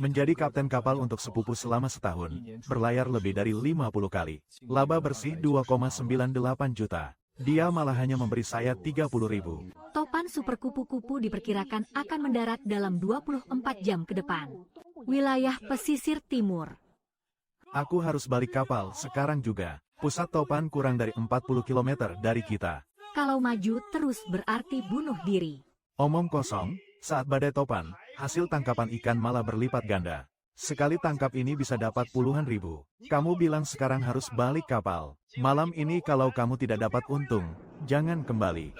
Menjadi kapten kapal untuk sepupu selama setahun, berlayar lebih dari 50 kali. Laba bersih 2,98 juta. Dia malah hanya memberi saya 30.000. Topan super kupu-kupu diperkirakan akan mendarat dalam 24 jam ke depan. Wilayah pesisir timur. Aku harus balik kapal sekarang juga. Pusat Topan kurang dari 40 km dari kita. Kalau maju terus berarti bunuh diri. Omong kosong, saat badai Topan, hasil tangkapan ikan malah berlipat ganda. Sekali tangkap ini bisa dapat puluhan ribu. Kamu bilang sekarang harus balik kapal. Malam ini kalau kamu tidak dapat untung, jangan kembali.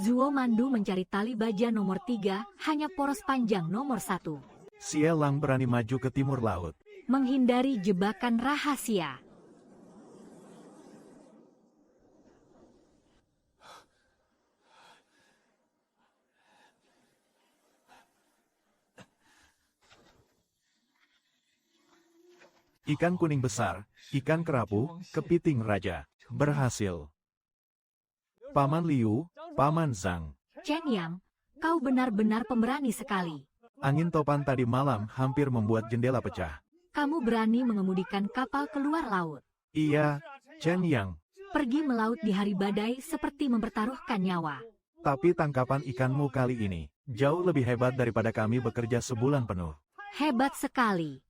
Zuo Mandu mencari tali baja nomor 3, hanya poros panjang nomor 1. Xie Lang berani maju ke timur laut. Menghindari jebakan rahasia. Ikan kuning besar, ikan kerapu, kepiting raja. Berhasil. Paman Liu, Paman Zhang. Chen Yang, kau benar-benar pemberani sekali. Angin Topan tadi malam hampir membuat jendela pecah. Kamu berani mengemudikan kapal keluar laut. Iya, Chen Yang. Pergi melaut di hari badai seperti mempertaruhkan nyawa. Tapi tangkapan ikanmu kali ini jauh lebih hebat daripada kami bekerja sebulan penuh. Hebat sekali.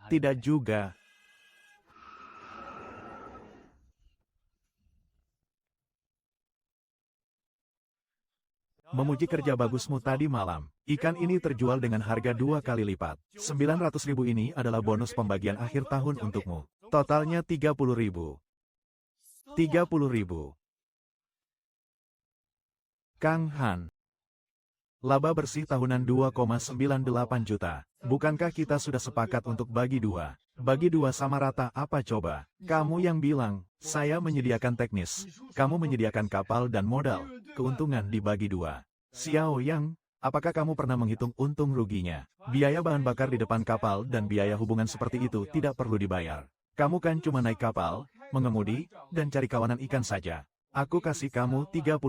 Tidak juga. Memuji kerja bagusmu tadi malam. Ikan ini terjual dengan harga 2 kali lipat. 900.000 ini adalah bonus pembagian akhir tahun untukmu. Totalnya 30.000. 30.000. Kang Han. Laba bersih tahunan 2,98 juta. Bukankah kita sudah sepakat untuk bagi dua? Bagi dua sama rata apa coba? Kamu yang bilang, saya menyediakan teknis. Kamu menyediakan kapal dan modal. Keuntungan dibagi dua. Xiao Yang, apakah kamu pernah menghitung untung ruginya? Biaya bahan bakar di depan kapal dan biaya hubungan seperti itu tidak perlu dibayar. Kamu kan cuma naik kapal, mengemudi, dan cari kawanan ikan saja. Aku kasih kamu 30.000.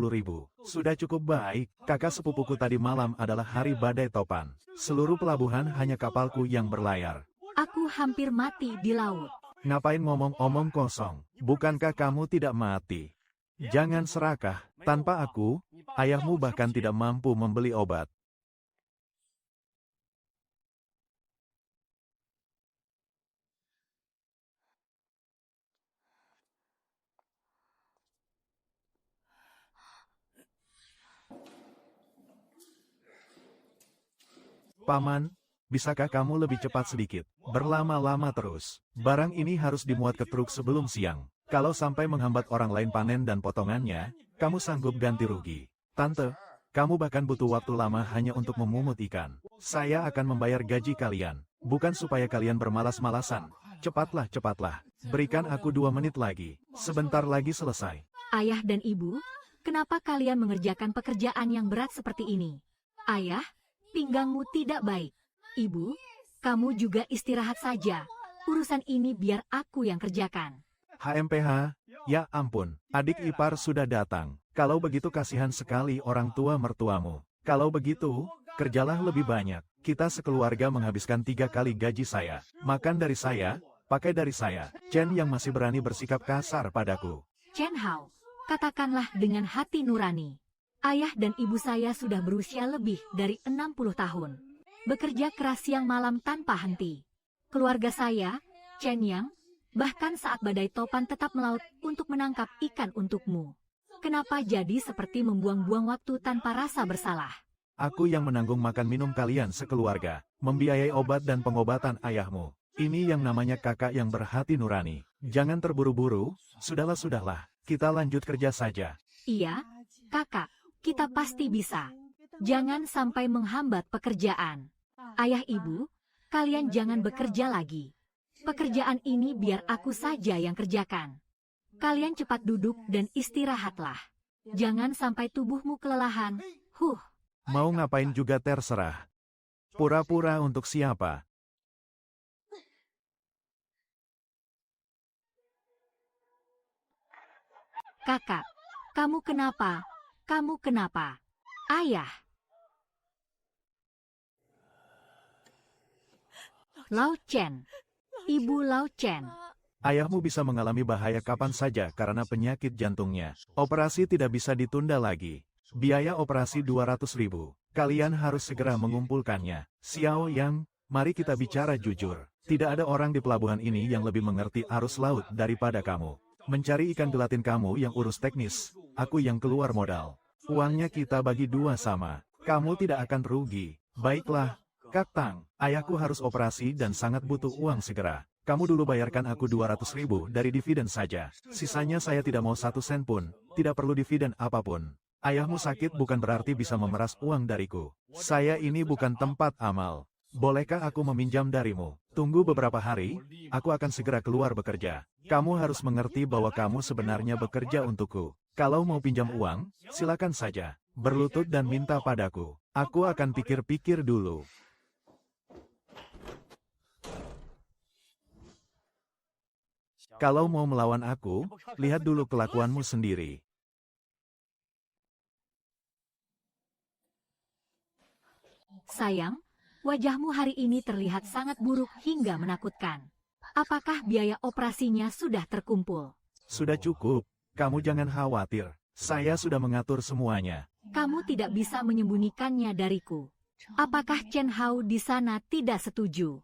Sudah cukup baik. Kakak sepupuku tadi malam adalah hari badai Topan. Seluruh pelabuhan hanya kapalku yang berlayar. Aku hampir mati di laut. Ngapain ngomong-omong kosong? Bukankah kamu tidak mati? Jangan serakah. Tanpa aku, ayahmu bahkan tidak mampu membeli obat. Paman, bisakah kamu lebih cepat sedikit? Berlama-lama terus. Barang ini harus dimuat ke truk sebelum siang. Kalau sampai menghambat orang lain panen dan potongannya, kamu sanggup ganti rugi. Tante, kamu bahkan butuh waktu lama hanya untuk memungut ikan. Saya akan membayar gaji kalian. Bukan supaya kalian bermalas-malasan. Cepatlah, cepatlah. Berikan aku 2 menit lagi. Sebentar lagi selesai. Ayah dan ibu, kenapa kalian mengerjakan pekerjaan yang berat seperti ini? Ayah, pinggangmu tidak baik. Ibu, kamu juga istirahat saja. Urusan ini biar aku yang kerjakan. HMPH, ya ampun, adik ipar sudah datang. Kalau begitu kasihan sekali orang tua mertuamu. Kalau begitu, kerjalah lebih banyak. Kita sekeluarga menghabiskan 3 kali gaji saya. Makan dari saya, pakai dari saya. Chen yang masih berani bersikap kasar padaku. Chen Hao, katakanlah dengan hati nurani. Ayah dan ibu saya sudah berusia lebih dari 60 tahun. Bekerja keras siang malam tanpa henti. Keluarga saya, Chen Yang, bahkan saat badai Topan tetap melaut untuk menangkap ikan untukmu. Kenapa jadi seperti membuang-buang waktu tanpa rasa bersalah? Aku yang menanggung makan minum kalian sekeluarga, membiayai obat dan pengobatan ayahmu. Ini yang namanya kakak yang berhati nurani. Jangan terburu-buru, sudahlah, kita lanjut kerja saja. Iya, kakak, kita pasti bisa. Jangan sampai menghambat pekerjaan. Ayah ibu, kalian jangan bekerja lagi. Pekerjaan ini biar aku saja yang kerjakan. Kalian cepat duduk dan istirahatlah. Jangan sampai tubuhmu kelelahan. Mau ngapain juga terserah. Pura-pura untuk siapa? Kakak, kamu kenapa? Kamu kenapa? Ayah. Lao Chen. Ibu Lao Chen. Ayahmu bisa mengalami bahaya kapan saja karena penyakit jantungnya. Operasi tidak bisa ditunda lagi. Biaya operasi 200.000. Kalian harus segera mengumpulkannya. Xiao Yang, mari kita bicara jujur. Tidak ada orang di pelabuhan ini yang lebih mengerti arus laut daripada kamu. Mencari ikan gelatin kamu yang urus teknis, aku yang keluar modal. Uangnya kita bagi dua sama. Kamu tidak akan rugi. Baiklah, Kak Tang, ayahku harus operasi dan sangat butuh uang segera. Kamu dulu bayarkan aku 200.000 dari dividen saja. Sisanya saya tidak mau 1 sen pun, tidak perlu dividen apapun. Ayahmu sakit bukan berarti bisa memeras uang dariku. Saya ini bukan tempat amal. Bolehkah aku meminjam darimu? Tunggu beberapa hari, aku akan segera keluar bekerja. Kamu harus mengerti bahwa kamu sebenarnya bekerja untukku. Kalau mau pinjam uang, silakan saja. Berlutut dan minta padaku. Aku akan pikir-pikir dulu. Kalau mau melawan aku, lihat dulu kelakuanmu sendiri. Sayang, wajahmu hari ini terlihat sangat buruk hingga menakutkan. Apakah biaya operasinya sudah terkumpul? Sudah cukup, kamu jangan khawatir. Saya sudah mengatur semuanya. Kamu tidak bisa menyembunyikannya dariku. Apakah Chen Hao di sana tidak setuju?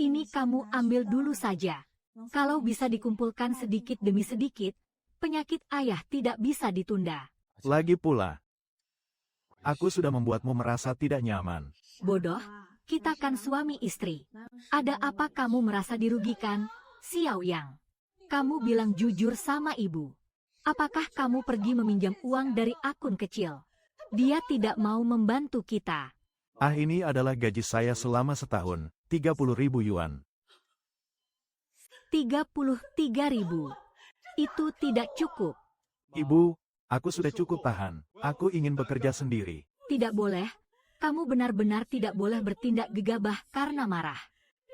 Ini kamu ambil dulu saja. Kalau bisa dikumpulkan sedikit demi sedikit, penyakit ayah tidak bisa ditunda. Lagi pula, aku sudah membuatmu merasa tidak nyaman. Bodoh, kita kan suami istri. Ada apa kamu merasa dirugikan, Xiao Yang? Kamu bilang jujur sama ibu. Apakah kamu pergi meminjam uang dari akun kecil? Dia tidak mau membantu kita. Ini adalah gaji saya selama setahun, 30.000 yuan. 33.000. Itu tidak cukup. Ibu, aku sudah cukup tahan. Aku ingin bekerja sendiri. Tidak boleh. Kamu benar-benar tidak boleh bertindak gegabah karena marah.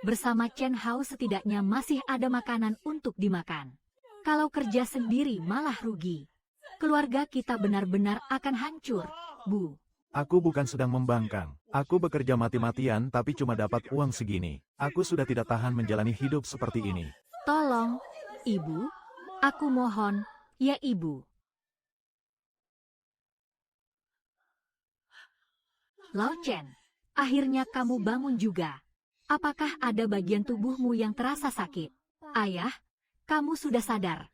Bersama Chen Hao setidaknya masih ada makanan untuk dimakan. Kalau kerja sendiri malah rugi. Keluarga kita benar-benar akan hancur, Bu. Aku bukan sedang membangkang. Aku bekerja mati-matian tapi cuma dapat uang segini. Aku sudah tidak tahan menjalani hidup seperti ini. Tolong, Ibu. Aku mohon, ya Ibu. Lao Chen, akhirnya kamu bangun juga. Apakah ada bagian tubuhmu yang terasa sakit? Ayah, kamu sudah sadar.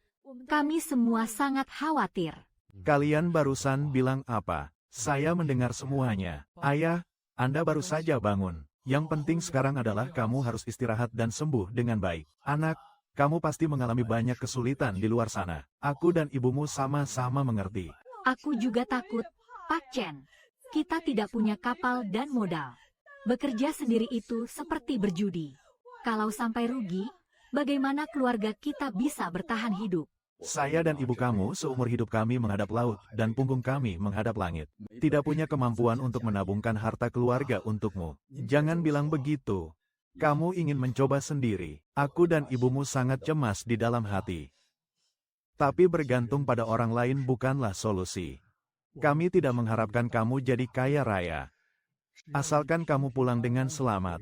Kami semua sangat khawatir. Kalian barusan bilang apa? Saya mendengar semuanya. Ayah, Anda baru saja bangun. Yang penting sekarang adalah kamu harus istirahat dan sembuh dengan baik. Anak, kamu pasti mengalami banyak kesulitan di luar sana. Aku dan ibumu sama-sama mengerti. Aku juga takut, Pak Chen. Kita tidak punya kapal dan modal. Bekerja sendiri itu seperti berjudi. Kalau sampai rugi, bagaimana keluarga kita bisa bertahan hidup? Saya dan ibu kamu seumur hidup kami menghadap laut dan punggung kami menghadap langit. Tidak punya kemampuan untuk menabungkan harta keluarga untukmu. Jangan bilang begitu. Kamu ingin mencoba sendiri. Aku dan ibumu sangat cemas di dalam hati. Tapi bergantung pada orang lain bukanlah solusi. Kami tidak mengharapkan kamu jadi kaya raya. Asalkan kamu pulang dengan selamat.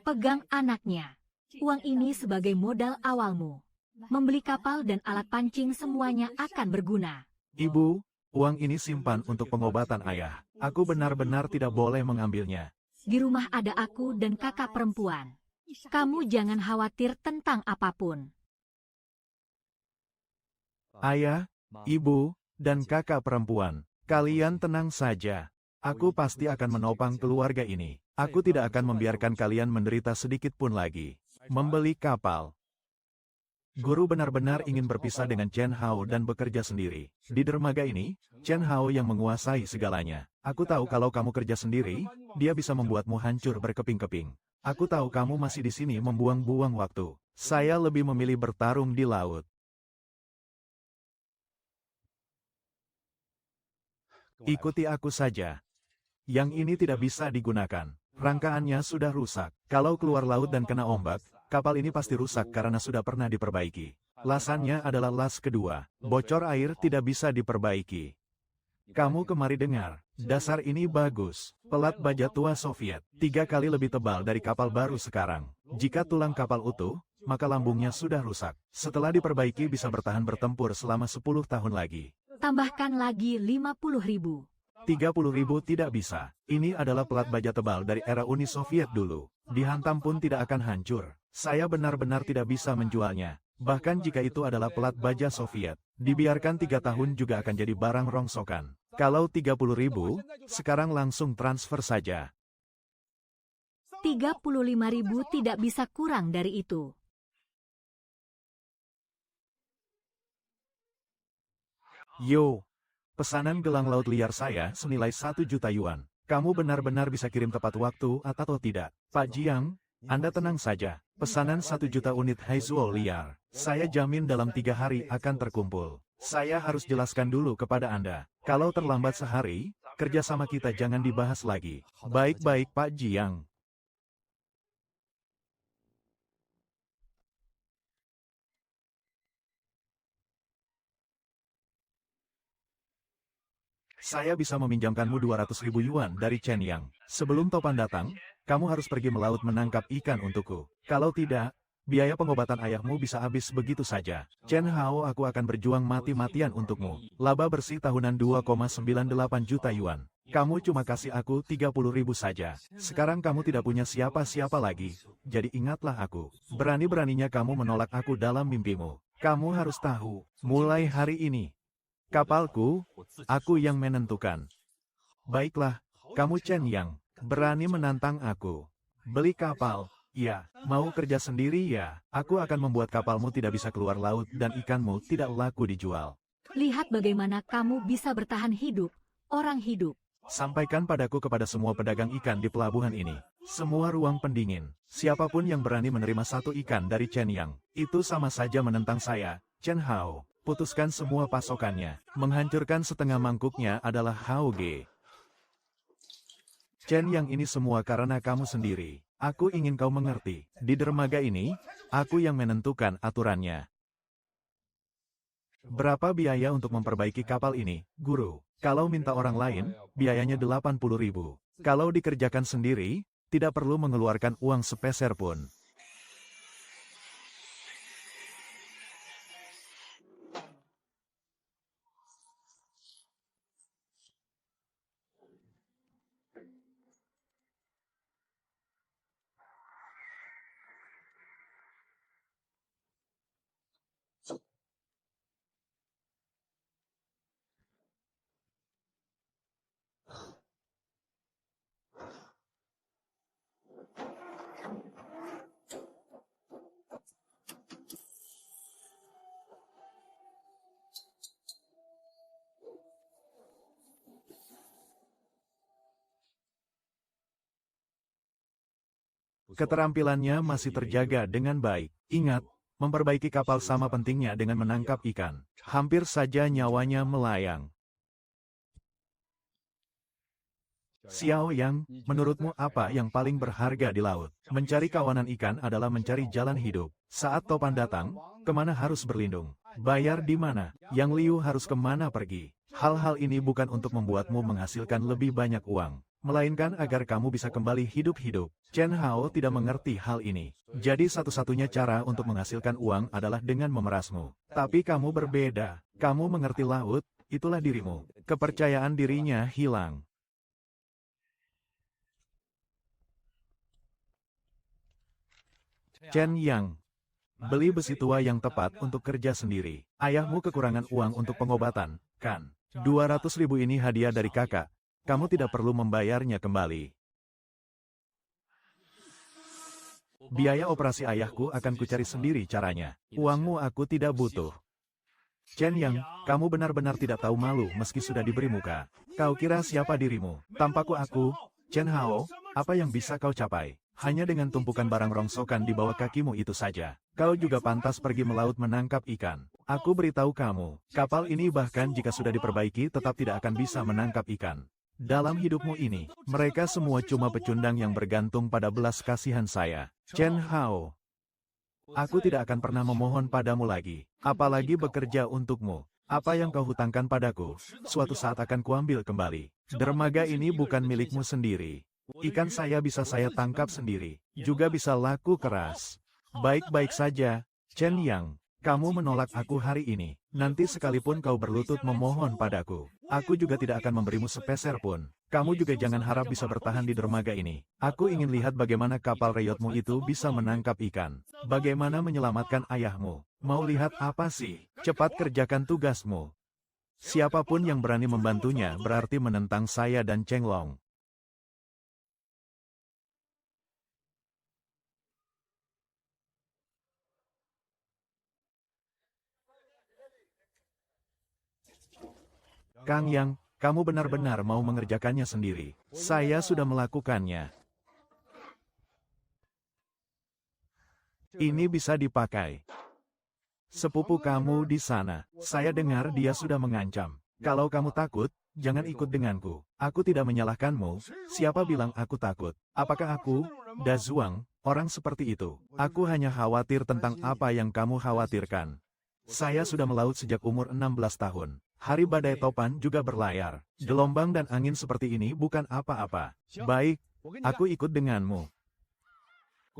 Pegang anaknya. Uang ini sebagai modal awalmu. Membeli kapal dan alat pancing semuanya akan berguna. Ibu, uang ini simpan untuk pengobatan ayah. Aku benar-benar tidak boleh mengambilnya. Di rumah ada aku dan kakak perempuan. Kamu jangan khawatir tentang apapun. Ayah, ibu, dan kakak perempuan, kalian tenang saja. Aku pasti akan menopang keluarga ini. Aku tidak akan membiarkan kalian menderita sedikit pun lagi. Membeli kapal. Guru benar-benar ingin berpisah dengan Chen Hao dan bekerja sendiri. Di dermaga ini, Chen Hao yang menguasai segalanya. Aku tahu kalau kamu kerja sendiri, dia bisa membuatmu hancur berkeping-keping. Aku tahu kamu masih di sini membuang-buang waktu. Saya lebih memilih bertarung di laut. Ikuti aku saja. Yang ini tidak bisa digunakan. Rangkaannya sudah rusak. Kalau keluar laut dan kena ombak, kapal ini pasti rusak karena sudah pernah diperbaiki. Lasannya adalah las kedua. Bocor air tidak bisa diperbaiki. Kamu kemari dengar. Dasar ini bagus. Pelat baja tua Soviet. 3 kali lebih tebal dari kapal baru sekarang. Jika tulang kapal utuh, maka lambungnya sudah rusak. Setelah diperbaiki bisa bertahan bertempur selama 10 tahun lagi. Tambahkan lagi 50.000. 30.000 tidak bisa. Ini adalah pelat baja tebal dari era Uni Soviet dulu. Dihantam pun tidak akan hancur. Saya benar-benar tidak bisa menjualnya. Bahkan jika itu adalah pelat baja Soviet, dibiarkan 3 tahun juga akan jadi barang rongsokan. Kalau 30.000, sekarang langsung transfer saja. 35.000 tidak bisa kurang dari itu. Yo, pesanan gelang laut liar saya senilai 1 juta yuan. Kamu benar-benar bisa kirim tepat waktu atau tidak? Pak Jiang, Anda tenang saja. Pesanan 1 juta unit Haizuo liar. Saya jamin dalam 3 hari akan terkumpul. Saya harus jelaskan dulu kepada Anda. Kalau terlambat sehari, kerjasama kita jangan dibahas lagi. Baik-baik Pak Jiang. Saya bisa meminjamkanmu 200.000 yuan dari Chen Yang. Sebelum topan datang, kamu harus pergi melaut menangkap ikan untukku. Kalau tidak, biaya pengobatan ayahmu bisa habis begitu saja. Chen Hao, aku akan berjuang mati-matian untukmu. Laba bersih tahunan 2,98 juta yuan. Kamu cuma kasih aku 30.000 saja. Sekarang kamu tidak punya siapa-siapa lagi. Jadi ingatlah aku. Berani-beraninya kamu menolak aku dalam mimpimu. Kamu harus tahu, mulai hari ini, kapalku, aku yang menentukan. Baiklah, kamu Chen Yang, berani menantang aku. Beli kapal, ya. Mau kerja sendiri ya. Aku akan membuat kapalmu tidak bisa keluar laut dan ikanmu tidak laku dijual. Lihat bagaimana kamu bisa bertahan hidup, orang hidup. Sampaikan padaku kepada semua pedagang ikan di pelabuhan ini. Semua ruang pendingin. Siapapun yang berani menerima 1 ikan dari Chen Yang, itu sama saja menentang saya, Chen Hao. Putuskan semua pasokannya. Menghancurkan setengah mangkuknya adalah Hao Ge. Chen Yang ini semua karena kamu sendiri. Aku ingin kau mengerti. Di dermaga ini, aku yang menentukan aturannya. Berapa biaya untuk memperbaiki kapal ini, Guru? Kalau minta orang lain, biayanya 80.000. Kalau dikerjakan sendiri, tidak perlu mengeluarkan uang sepeser pun. Keterampilannya masih terjaga dengan baik. Ingat, memperbaiki kapal sama pentingnya dengan menangkap ikan. Hampir saja nyawanya melayang. Xiao Yang, menurutmu apa yang paling berharga di laut? Mencari kawanan ikan adalah mencari jalan hidup. Saat topan datang, kemana harus berlindung? Bayar di mana? Yang Liu harus kemana pergi? Hal-hal ini bukan untuk membuatmu menghasilkan lebih banyak uang, melainkan agar kamu bisa kembali hidup-hidup. Chen Hao tidak mengerti hal ini. Jadi satu-satunya cara untuk menghasilkan uang adalah dengan memerasmu. Tapi kamu berbeda. Kamu mengerti laut, itulah dirimu. Kepercayaan dirinya hilang. Chen Yang, beli besi tua yang tepat untuk kerja sendiri. Ayahmu kekurangan uang untuk pengobatan, kan? 200.000 ini hadiah dari kakak. Kamu tidak perlu membayarnya kembali. Biaya operasi ayahku akan kucari sendiri caranya. Uangmu aku tidak butuh. Chen Yang, kamu benar-benar tidak tahu malu meski sudah diberi muka. Kau kira siapa dirimu? Tampaku aku, Chen Hao, apa yang bisa kau capai? Hanya dengan tumpukan barang rongsokan di bawah kakimu itu saja. Kau juga pantas pergi melaut menangkap ikan. Aku beritahu kamu, kapal ini bahkan jika sudah diperbaiki tetap tidak akan bisa menangkap ikan. Dalam hidupmu ini, mereka semua cuma pecundang yang bergantung pada belas kasihan saya. Chen Hao, aku tidak akan pernah memohon padamu lagi, apalagi bekerja untukmu. Apa yang kau hutangkan padaku, suatu saat akan kuambil kembali. Dermaga ini bukan milikmu sendiri. Ikan saya bisa saya tangkap sendiri, juga bisa laku keras. Baik-baik saja, Chen Yang. Kamu menolak aku hari ini. Nanti sekalipun kau berlutut memohon padaku, aku juga tidak akan memberimu sepeser pun. Kamu juga jangan harap bisa bertahan di dermaga ini. Aku ingin lihat bagaimana kapal reyotmu itu bisa menangkap ikan. Bagaimana menyelamatkan ayahmu. Mau lihat apa sih? Cepat kerjakan tugasmu. Siapapun yang berani membantunya berarti menentang saya dan Cheng Long. Kang Yang, kamu benar-benar mau mengerjakannya sendiri. Saya sudah melakukannya. Ini bisa dipakai. Sepupu kamu di sana, saya dengar dia sudah mengancam. Kalau kamu takut, jangan ikut denganku. Aku tidak menyalahkanmu. Siapa bilang aku takut? Apakah aku, Da Zuang, orang seperti itu? Aku hanya khawatir tentang apa yang kamu khawatirkan. Saya sudah melaut sejak umur 16 tahun. Hari badai topan juga berlayar. Gelombang dan angin seperti ini bukan apa-apa. Baik, aku ikut denganmu.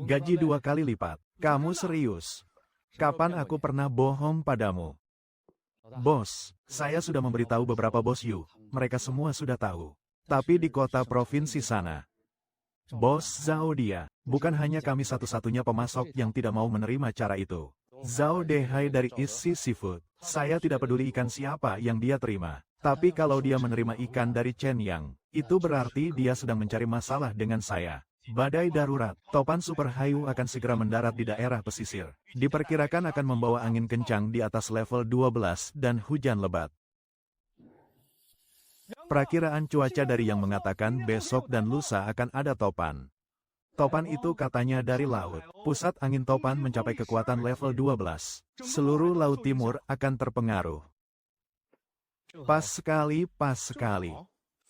Gaji 2 kali lipat. Kamu serius? Kapan aku pernah bohong padamu? Bos, saya sudah memberitahu beberapa bos Yu. Mereka semua sudah tahu. Tapi di kota provinsi sana, Bos Zhao dia, bukan hanya kami satu-satunya pemasok yang tidak mau menerima cara itu. Zhao Dehai dari Isi Seafood. Saya tidak peduli ikan siapa yang dia terima. Tapi kalau dia menerima ikan dari Chen Yang, itu berarti dia sedang mencari masalah dengan saya. Badai darurat, topan super Hayu akan segera mendarat di daerah pesisir. Diperkirakan akan membawa angin kencang di atas level 12 dan hujan lebat. Perakiraan cuaca dari yang mengatakan besok dan lusa akan ada topan. Topan itu katanya dari laut. Pusat angin topan mencapai kekuatan level 12. Seluruh laut timur akan terpengaruh. Pas sekali, pas sekali.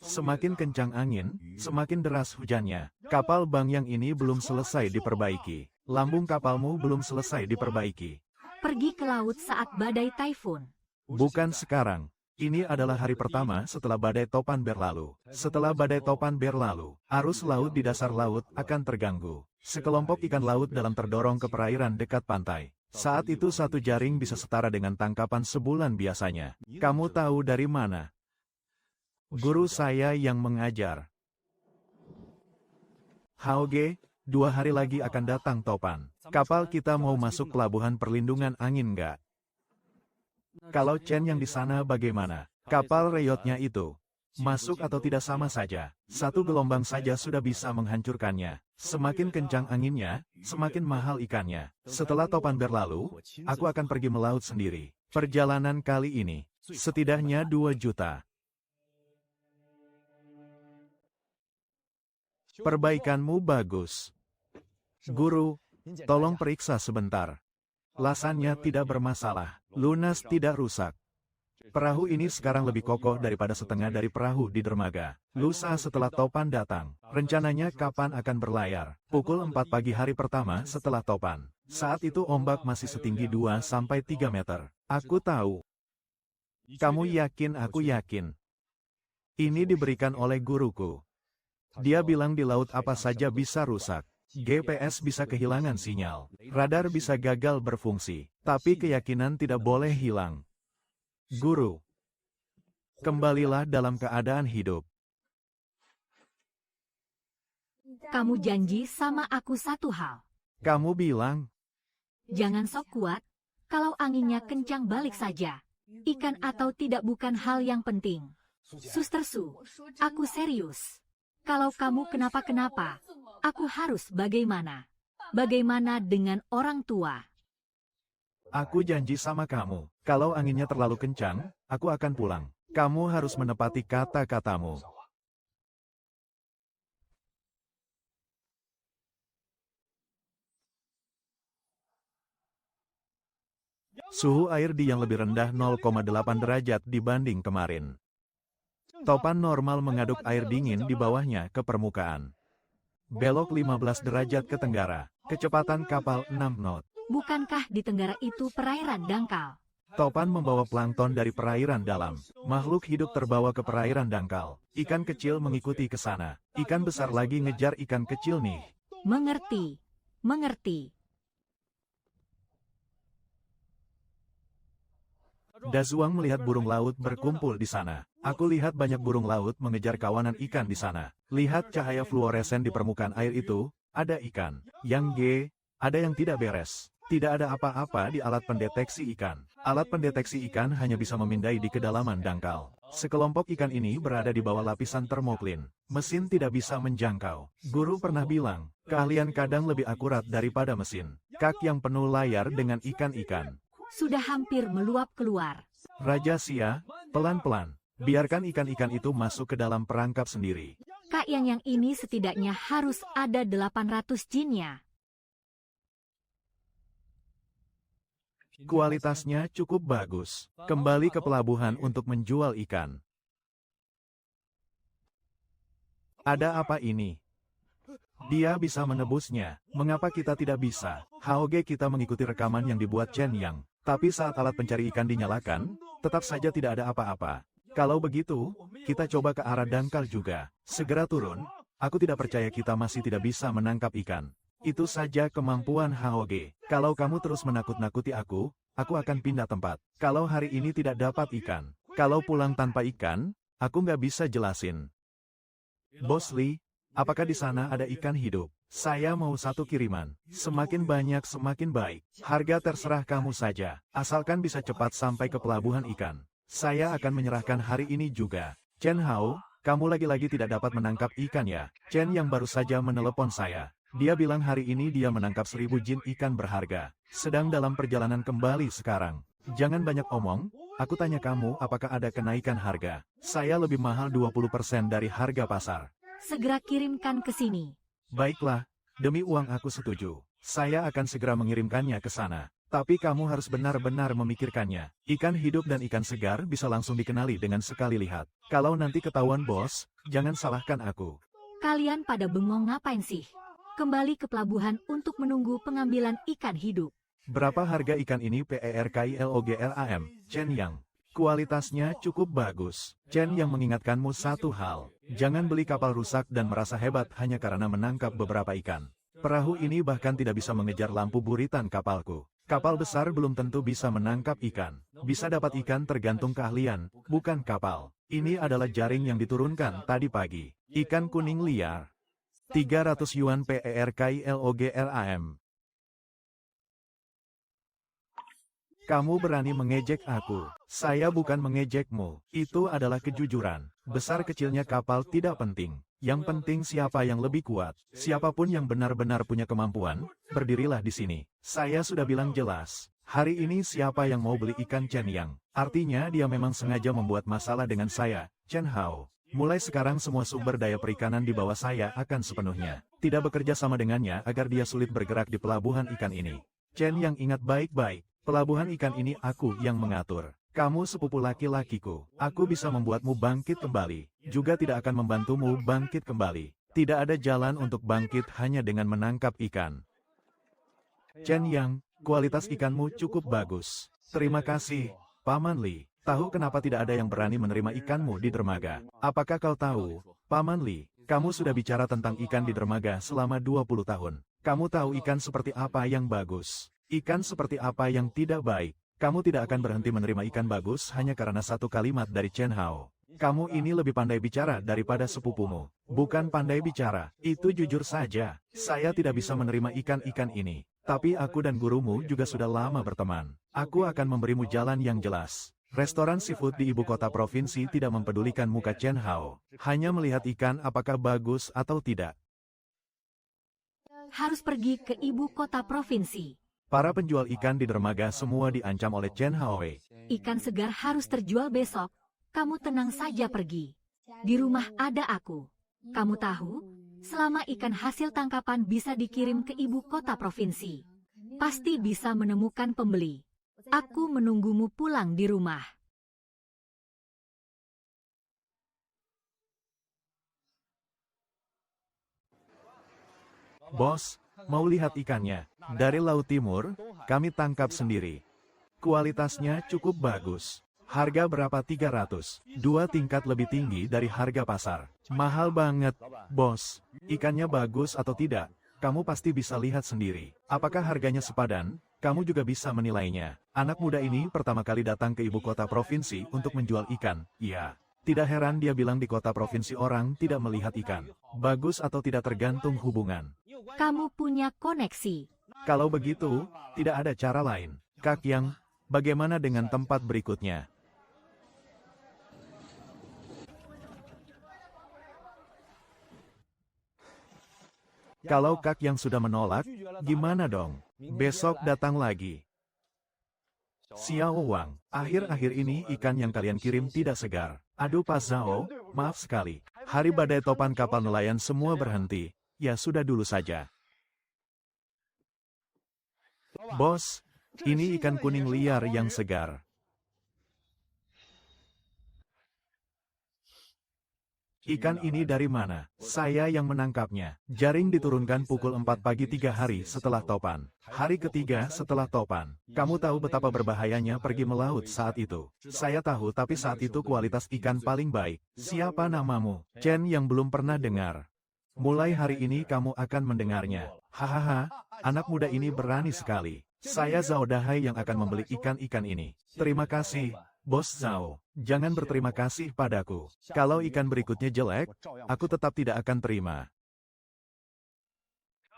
Semakin kencang angin, semakin deras hujannya. Kapal Bang Yang ini belum selesai diperbaiki. Lambung kapalmu belum selesai diperbaiki. Pergi ke laut saat badai taifun. Bukan sekarang. Ini adalah hari pertama setelah badai topan berlalu. Setelah badai topan berlalu, arus laut di dasar laut akan terganggu. Sekelompok ikan laut dalam terdorong ke perairan dekat pantai. Saat itu satu jaring bisa setara dengan tangkapan sebulan biasanya. Kamu tahu dari mana? Guru saya yang mengajar. Haoge, 2 hari lagi akan datang topan. Kapal kita mau masuk pelabuhan perlindungan angin nggak? Kalau Chen yang di sana bagaimana? Kapal reyotnya itu masuk atau tidak sama saja. Satu gelombang saja sudah bisa menghancurkannya. Semakin kencang anginnya, semakin mahal ikannya. Setelah topan berlalu, aku akan pergi melaut sendiri. Perjalanan kali ini, setidaknya 2 juta. Perbaikanmu bagus. Guru, tolong periksa sebentar. Lasannya tidak bermasalah, lunas tidak rusak. Perahu ini sekarang lebih kokoh daripada setengah dari perahu di dermaga. Lusa setelah topan datang, rencananya kapan akan berlayar? Pukul 4 pagi hari pertama setelah topan. Saat itu ombak masih setinggi 2-3 meter. Aku tahu. Kamu yakin aku yakin. Ini diberikan oleh guruku. Dia bilang di laut apa saja bisa rusak. GPS bisa kehilangan sinyal, radar bisa gagal berfungsi, tapi keyakinan tidak boleh hilang. Guru, kembalilah dalam keadaan hidup. Kamu janji sama aku satu hal. Kamu bilang, Jangan sok kuat, kalau anginnya kencang balik saja. Ikan atau tidak bukan hal yang penting. Suster Su, aku serius. Kalau kamu kenapa-kenapa, aku harus bagaimana? Bagaimana dengan orang tua? aku janji sama kamu, kalau anginnya terlalu kencang, aku akan pulang. Kamu harus menepati kata-katamu. Suhu air di yang lebih rendah 0,8 derajat dibanding kemarin. Topan normal mengaduk air dingin di bawahnya ke permukaan. Belok 15 derajat ke tenggara, kecepatan kapal 6 knot. Bukankah di tenggara itu perairan dangkal? Topan membawa plankton dari perairan dalam. Makhluk hidup terbawa ke perairan dangkal. Ikan kecil mengikuti ke sana. Ikan besar lagi ngejar ikan kecil nih. Mengerti, mengerti. Dazuang melihat burung laut berkumpul di sana. Aku lihat banyak burung laut mengejar kawanan ikan di sana. Lihat cahaya fluoresen di permukaan air itu, ada ikan. Yang G, ada yang tidak beres. Tidak ada apa-apa di alat pendeteksi ikan. Alat pendeteksi ikan hanya bisa memindai di kedalaman dangkal. Sekelompok ikan ini berada di bawah lapisan termoklin. Mesin tidak bisa menjangkau. Guru pernah bilang, keahlian kadang lebih akurat daripada mesin. Kak yang penuh layar dengan ikan-ikan. Sudah hampir meluap keluar. Raja Sia, pelan-pelan. Biarkan ikan-ikan itu masuk ke dalam perangkap sendiri. Kak yang ini setidaknya harus ada 800 jinnya. Kualitasnya cukup bagus. Kembali ke pelabuhan untuk menjual ikan. Ada apa ini? Dia bisa menebusnya. Mengapa kita tidak bisa? HOG kita mengikuti rekaman yang dibuat Chen Yang. Tapi saat alat pencari ikan dinyalakan, tetap saja tidak ada apa-apa. Kalau begitu, kita coba ke arah dangkal juga. Segera turun. Aku tidak percaya kita masih tidak bisa menangkap ikan. Itu saja kemampuan HOG. Kalau kamu terus menakut-nakuti aku akan pindah tempat. Kalau hari ini tidak dapat ikan, kalau pulang tanpa ikan, aku nggak bisa jelasin. Bos Lee, apakah di sana ada ikan hidup? Saya mau satu kiriman. Semakin banyak semakin baik. Harga terserah kamu saja. Asalkan bisa cepat sampai ke pelabuhan ikan. Saya akan menyerahkan hari ini juga. Chen Hao, kamu lagi-lagi tidak dapat menangkap ikan ya? Chen yang baru saja menelepon saya. Dia bilang hari ini dia menangkap 1000 jin ikan berharga. Sedang dalam perjalanan kembali sekarang. Jangan banyak omong, aku tanya kamu apakah ada kenaikan harga. Saya lebih mahal 20% dari harga pasar. Segera kirimkan ke sini. Baiklah, demi uang aku setuju. Saya akan segera mengirimkannya ke sana. Tapi kamu harus benar-benar memikirkannya. Ikan hidup dan ikan segar bisa langsung dikenali dengan sekali lihat. Kalau nanti ketahuan bos, jangan salahkan aku. Kalian pada bengong ngapain sih? Kembali ke pelabuhan untuk menunggu pengambilan ikan hidup. Berapa harga ikan ini PERKILOGRAM, Chen Yang? Kualitasnya cukup bagus. Chen yang mengingatkanmu satu hal. Jangan beli kapal rusak dan merasa hebat hanya karena menangkap beberapa ikan. Perahu ini bahkan tidak bisa mengejar lampu buritan kapalku. Kapal besar belum tentu bisa menangkap ikan. Bisa dapat ikan tergantung keahlian, bukan kapal. Ini adalah jaring yang diturunkan tadi pagi. Ikan kuning liar. 300 yuan PERKILOGRAM. Kamu berani mengejek aku. Saya bukan mengejekmu. Itu adalah kejujuran. Besar kecilnya kapal tidak penting. Yang penting siapa yang lebih kuat. Siapapun yang benar-benar punya kemampuan, berdirilah di sini. Saya sudah bilang jelas. Hari ini siapa yang mau beli ikan Chen Yang? Artinya dia memang sengaja membuat masalah dengan saya, Chen Hao. Mulai sekarang semua sumber daya perikanan di bawah saya akan sepenuhnya. Tidak bekerja sama dengannya agar dia sulit bergerak di pelabuhan ikan ini. Chen Yang ingat baik-baik. Pelabuhan ikan ini aku yang mengatur. Kamu sepupu laki-lakiku. Aku bisa membuatmu bangkit kembali. Juga tidak akan membantumu bangkit kembali. Tidak ada jalan untuk bangkit hanya dengan menangkap ikan. Chen Yang, kualitas ikanmu cukup bagus. Terima kasih, Paman Li. Tahu kenapa tidak ada yang berani menerima ikanmu di dermaga? Apakah kau tahu, Paman Li, kamu sudah bicara tentang ikan di dermaga selama 20 tahun. Kamu tahu ikan seperti apa yang bagus. Ikan seperti apa yang tidak baik. Kamu tidak akan berhenti menerima ikan bagus hanya karena satu kalimat dari Chen Hao. Kamu ini lebih pandai bicara daripada sepupumu. Bukan pandai bicara, itu jujur saja. Saya tidak bisa menerima ikan-ikan ini. Tapi aku dan gurumu juga sudah lama berteman. Aku akan memberimu jalan yang jelas. Restoran seafood di ibu kota provinsi tidak mempedulikan muka Chen Hao. Hanya melihat ikan apakah bagus atau tidak. Harus pergi ke ibu kota provinsi. Para penjual ikan di dermaga semua diancam oleh Chen Hao. Ikan segar harus terjual besok. Kamu tenang saja pergi. Di rumah ada aku. Kamu tahu, selama ikan hasil tangkapan bisa dikirim ke ibu kota provinsi, pasti bisa menemukan pembeli. Aku menunggumu pulang di rumah. Bos, mau lihat ikannya? Dari Laut Timur, kami tangkap sendiri. Kualitasnya cukup bagus. Harga berapa? 300. 2 tingkat lebih tinggi dari harga pasar. Mahal banget, bos. Ikannya bagus atau tidak, kamu pasti bisa lihat sendiri. Apakah harganya sepadan? Kamu juga bisa menilainya. Anak muda ini pertama kali datang ke ibu kota provinsi untuk menjual ikan. Iya. Tidak heran dia bilang di kota provinsi orang tidak melihat ikan. Bagus atau tidak tergantung hubungan. Kamu punya koneksi. Kalau begitu, tidak ada cara lain. Kak Yang, bagaimana dengan tempat berikutnya? Kalau Kak Yang sudah menolak, gimana dong? Besok datang lagi. Xiao Wang, akhir-akhir ini ikan yang kalian kirim tidak segar. Aduh Pak Zhao, maaf sekali. Hari badai topan kapal nelayan semua berhenti. Ya sudah dulu saja. Bos, ini ikan kuning liar yang segar. Ikan ini dari mana? Saya yang menangkapnya. Jaring diturunkan pukul 4 pagi 3 hari setelah topan. Hari ketiga setelah topan. Kamu tahu betapa berbahayanya pergi melaut saat itu. Saya tahu tapi saat itu kualitas ikan paling baik. Siapa namamu? Chen yang belum pernah dengar. Mulai hari ini kamu akan mendengarnya. Hahaha, anak muda ini berani sekali. Saya Zhao Dahai yang akan membeli ikan-ikan ini. Terima kasih. Bos Zhao, jangan berterima kasih padaku. Kalau ikan berikutnya jelek, aku tetap tidak akan terima.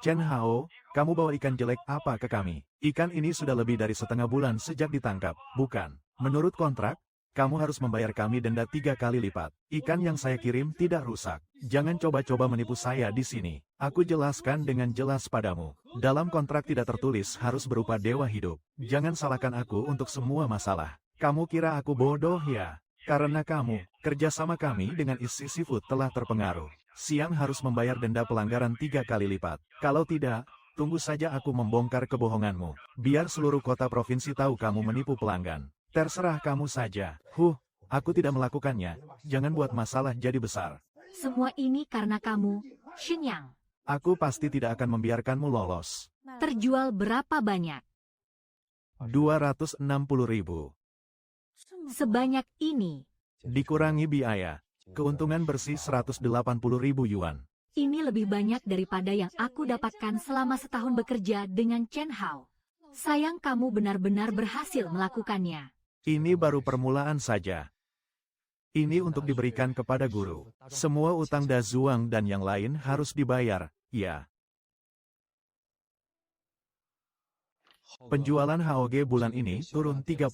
Chen Hao, kamu bawa ikan jelek apa ke kami? Ikan ini sudah lebih dari setengah bulan sejak ditangkap, bukan? Menurut kontrak, kamu harus membayar kami denda 3 kali lipat. Ikan yang saya kirim tidak rusak. Jangan coba-coba menipu saya di sini. Aku jelaskan dengan jelas padamu. Dalam kontrak tidak tertulis harus berupa dewa hidup. Jangan salahkan aku untuk semua masalah. Kamu kira aku bodoh ya? Karena kamu, kerjasama kami dengan Isi Seafood telah terpengaruh. Siang harus membayar denda pelanggaran 3 kali lipat. Kalau tidak, tunggu saja aku membongkar kebohonganmu. Biar seluruh kota provinsi tahu kamu menipu pelanggan. Terserah kamu saja. Aku tidak melakukannya. Jangan buat masalah jadi besar. Semua ini karena kamu, Shenyang. Aku pasti tidak akan membiarkanmu lolos. Terjual berapa banyak? 260.000. Sebanyak ini. Dikurangi biaya. Keuntungan bersih 180.000 yuan. Ini lebih banyak daripada yang aku dapatkan selama setahun bekerja dengan Chen Hao. Sayang kamu benar-benar berhasil melakukannya. Ini baru permulaan saja. Ini untuk diberikan kepada guru. Semua utang Dazuang dan yang lain harus dibayar, ya. Penjualan HOG bulan ini turun 30%.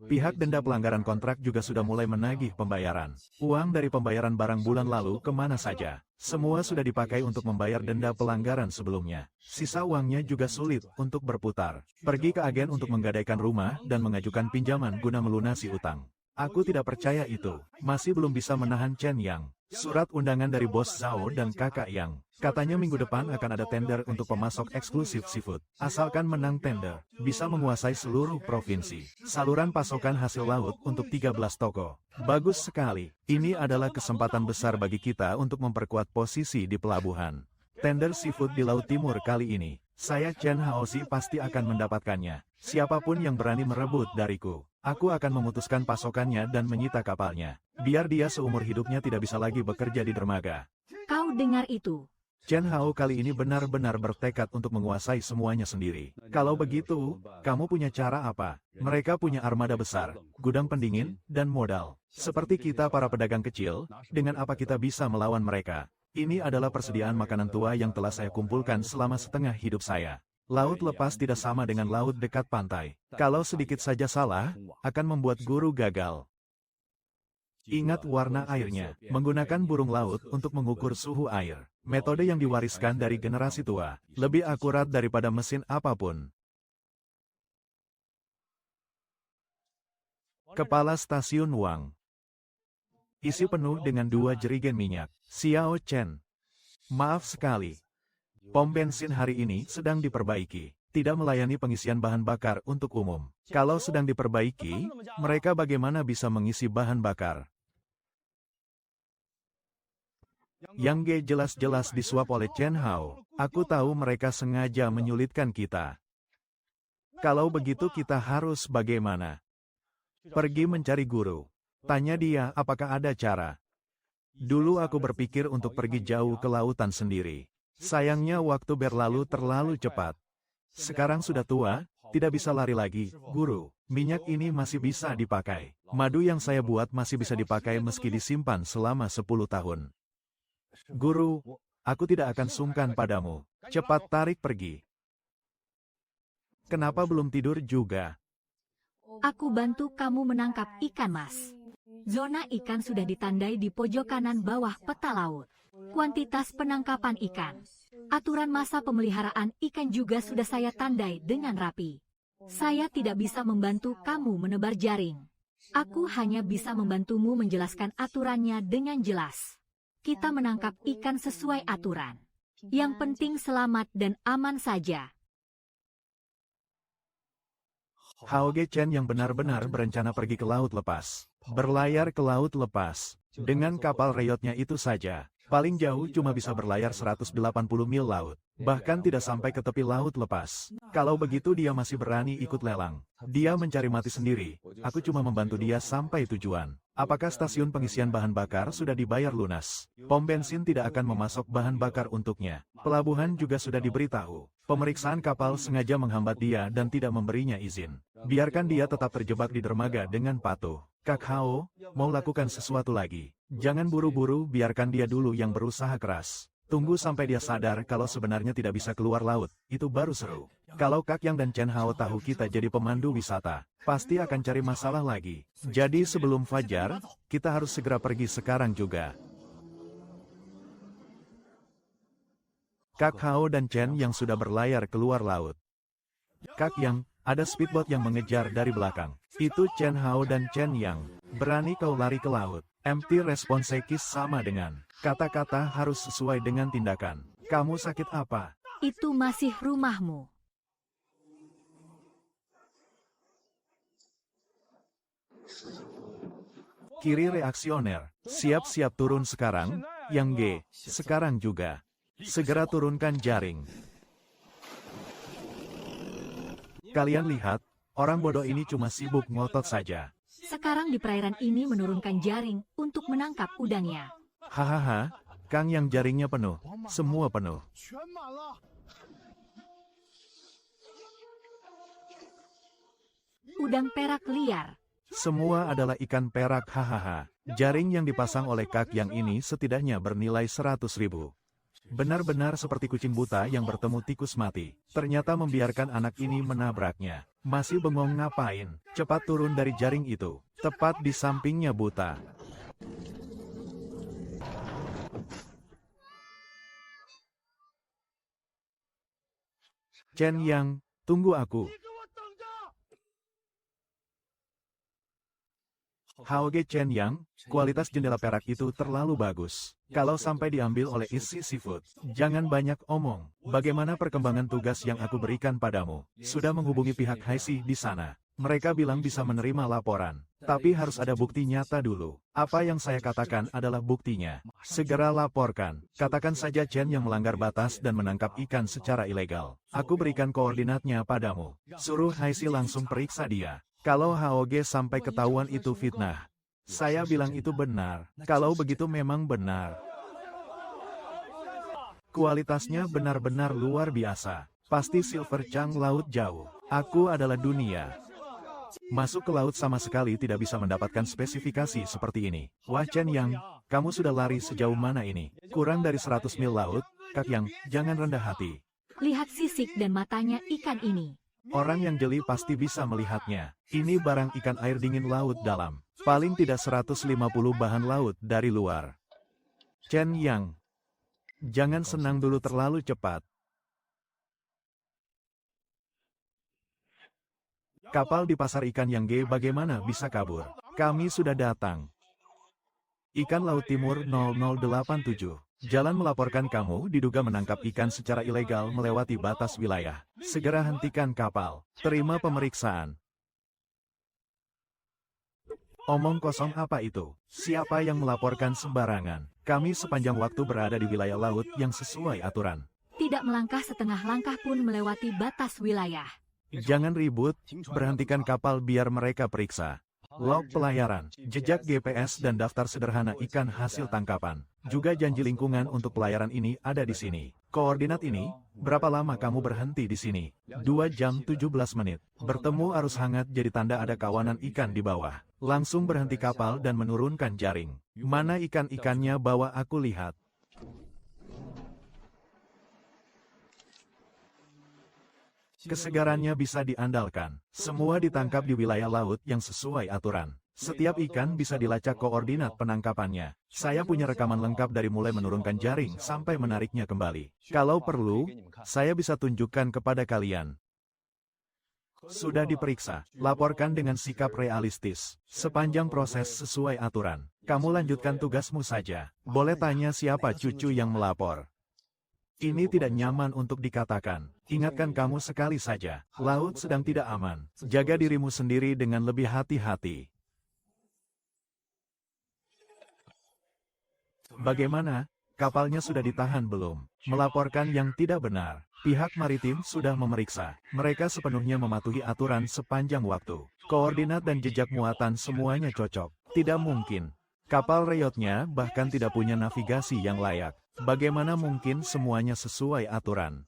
Pihak denda pelanggaran kontrak juga sudah mulai menagih pembayaran. Uang dari pembayaran barang bulan lalu kemana saja? Semua sudah dipakai untuk membayar denda pelanggaran sebelumnya. Sisa uangnya juga sulit untuk berputar. Pergi ke agen untuk menggadaikan rumah dan mengajukan pinjaman guna melunasi utang. Aku tidak percaya itu. Masih belum bisa menahan Chen Yang. Surat undangan dari bos Zhao dan kakak Yang. Katanya minggu depan akan ada tender untuk pemasok eksklusif seafood. Asalkan menang tender, bisa menguasai seluruh provinsi. Saluran pasokan hasil laut untuk 13 toko. Bagus sekali. Ini adalah kesempatan besar bagi kita untuk memperkuat posisi di pelabuhan. Tender seafood di Laut Timur kali ini. Saya Chen Haozi pasti akan mendapatkannya. Siapapun yang berani merebut dariku, aku akan memutuskan pasokannya dan menyita kapalnya. Biar dia seumur hidupnya tidak bisa lagi bekerja di dermaga. Kau dengar itu? Chen Hao kali ini benar-benar bertekad untuk menguasai semuanya sendiri. Kalau begitu, kamu punya cara apa? Mereka punya armada besar, gudang pendingin, dan modal. Seperti kita para pedagang kecil, dengan apa kita bisa melawan mereka? Ini adalah persediaan makanan tua yang telah saya kumpulkan selama setengah hidup saya. Laut lepas tidak sama dengan laut dekat pantai. Kalau sedikit saja salah, akan membuat guru gagal. Ingat warna airnya, menggunakan burung laut untuk mengukur suhu air. Metode yang diwariskan dari generasi tua, lebih akurat daripada mesin apapun. Kepala Stasiun Wang. Isi penuh dengan 2 jerigen minyak. Xiao Chen. Maaf sekali. Pom bensin hari ini sedang diperbaiki. Tidak melayani pengisian bahan bakar untuk umum. Kalau sedang diperbaiki, mereka bagaimana bisa mengisi bahan bakar? Yang G jelas-jelas disuap oleh Chen Hao. Aku tahu mereka sengaja menyulitkan kita. Kalau begitu kita harus bagaimana? Pergi mencari guru. Tanya dia apakah ada cara. Dulu aku berpikir untuk pergi jauh ke lautan sendiri. Sayangnya waktu berlalu terlalu cepat. Sekarang sudah tua, tidak bisa lari lagi, guru. Minyak ini masih bisa dipakai. Madu yang saya buat masih bisa dipakai meski disimpan selama 10 tahun. Guru, aku tidak akan sungkan padamu. Cepat tarik pergi. Kenapa belum tidur juga? Aku bantu kamu menangkap ikan, Mas. Zona ikan sudah ditandai di pojok kanan bawah peta laut. Kuantitas penangkapan ikan. Aturan masa pemeliharaan ikan juga sudah saya tandai dengan rapi. Saya tidak bisa membantu kamu menebar jaring. Aku hanya bisa membantumu menjelaskan aturannya dengan jelas. Kita menangkap ikan sesuai aturan. Yang penting selamat dan aman saja. Haoge Chen yang benar-benar berencana pergi ke laut lepas. Berlayar ke laut lepas. Dengan kapal reyotnya itu saja. Paling jauh cuma bisa berlayar 180 mil laut. Bahkan tidak sampai ke tepi laut lepas. Kalau begitu dia masih berani ikut lelang. Dia mencari mati sendiri. Aku cuma membantu dia sampai tujuan. Apakah stasiun pengisian bahan bakar sudah dibayar lunas? Pom bensin tidak akan memasok bahan bakar untuknya. Pelabuhan juga sudah diberitahu. Pemeriksaan kapal sengaja menghambat dia dan tidak memberinya izin. Biarkan dia tetap terjebak di dermaga dengan patuh. Kak Hao, mau lakukan sesuatu lagi. Jangan buru-buru, biarkan dia dulu yang berusaha keras. Tunggu sampai dia sadar kalau sebenarnya tidak bisa keluar laut, itu baru seru. Kalau Kak Yang dan Chen Hao tahu kita jadi pemandu wisata, pasti akan cari masalah lagi. Jadi sebelum fajar, kita harus segera pergi sekarang juga. Kak Hao dan Chen Yang sudah berlayar keluar laut. Kak Yang, ada speedboat yang mengejar dari belakang. Itu Chen Hao dan Chen Yang. Berani kau lari ke laut. Empty response Sekis sama dengan kata-kata harus sesuai dengan tindakan. Kamu sakit apa? Itu masih rumahmu. Kiri reaksioner. Siap-siap turun sekarang. Yang G, sekarang juga. Segera turunkan jaring. Kalian lihat, orang bodoh ini cuma sibuk ngotot saja. Sekarang di perairan ini menurunkan jaring untuk menangkap udangnya. Hahaha, Kang Yang jaringnya penuh. Semua penuh. Udang perak liar. Semua adalah ikan perak, hahaha. Jaring yang dipasang oleh Kak Yang ini setidaknya bernilai 100.000. Benar-benar seperti kucing buta yang bertemu tikus mati. Ternyata membiarkan anak ini menabraknya. Masih bengong ngapain? Cepat turun dari jaring itu. Tepat di sampingnya buta. Chen Yang, tunggu aku. Haoge Chen Yang, kualitas jendela perak itu terlalu bagus. Kalau sampai diambil oleh isi seafood, jangan banyak omong. Bagaimana perkembangan tugas yang aku berikan padamu? Sudah menghubungi pihak Haisi di sana. Mereka bilang bisa menerima laporan. Tapi harus ada bukti nyata dulu. Apa yang saya katakan adalah buktinya. Segera laporkan. Katakan saja Chen yang melanggar batas dan menangkap ikan secara ilegal. Aku berikan koordinatnya padamu. Suruh Haisi langsung periksa dia. Kalau Haoge sampai ketahuan itu fitnah, saya bilang itu benar. Kalau begitu memang benar. Kualitasnya benar-benar luar biasa. Pasti Silver Chang laut jauh. Aku adalah dunia. Masuk ke laut sama sekali tidak bisa mendapatkan spesifikasi seperti ini. Wah Chen Yang, kamu sudah lari sejauh mana ini? Kurang dari 100 mil laut? Kak Yang, jangan rendah hati. Lihat sisik dan matanya ikan ini. Orang yang jeli pasti bisa melihatnya. Ini barang ikan air dingin laut dalam. Paling tidak 150 bahan laut dari luar. Chen Yang, jangan senang dulu terlalu cepat. Kapal di pasar ikan yang G bagaimana bisa kabur? Kami sudah datang. Ikan Laut Timur 0087. Jalan melaporkan kamu diduga menangkap ikan secara ilegal melewati batas wilayah. Segera hentikan kapal. Terima pemeriksaan. Omong kosong apa itu? Siapa yang melaporkan sembarangan? Kami sepanjang waktu berada di wilayah laut yang sesuai aturan. Tidak melangkah setengah langkah pun melewati batas wilayah. Jangan ribut, berhentikan kapal biar mereka periksa. Log pelayaran, jejak GPS dan daftar sederhana ikan hasil tangkapan. Juga janji lingkungan untuk pelayaran ini ada di sini. Koordinat ini, berapa lama kamu berhenti di sini? 2 jam 17 menit. Bertemu arus hangat jadi tanda ada kawanan ikan di bawah. Langsung berhenti kapal dan menurunkan jaring. Mana ikan-ikannya bawa aku lihat. Kesegarannya bisa diandalkan. Semua ditangkap di wilayah laut yang sesuai aturan. Setiap ikan bisa dilacak koordinat penangkapannya. Saya punya rekaman lengkap dari mulai menurunkan jaring sampai menariknya kembali. Kalau perlu, saya bisa tunjukkan kepada kalian. Sudah diperiksa, laporkan dengan sikap realistis. Sepanjang proses sesuai aturan. Kamu lanjutkan tugasmu saja. Boleh tanya siapa cucu yang melapor. Ini tidak nyaman untuk dikatakan. Ingatkan kamu sekali saja, laut sedang tidak aman. Jaga dirimu sendiri dengan lebih hati-hati. Bagaimana? Kapalnya sudah ditahan belum? Melaporkan yang tidak benar. Pihak maritim sudah memeriksa. Mereka sepenuhnya mematuhi aturan sepanjang waktu. Koordinat dan jejak muatan semuanya cocok. Tidak mungkin. Kapal reyotnya bahkan tidak punya navigasi yang layak. Bagaimana mungkin semuanya sesuai aturan?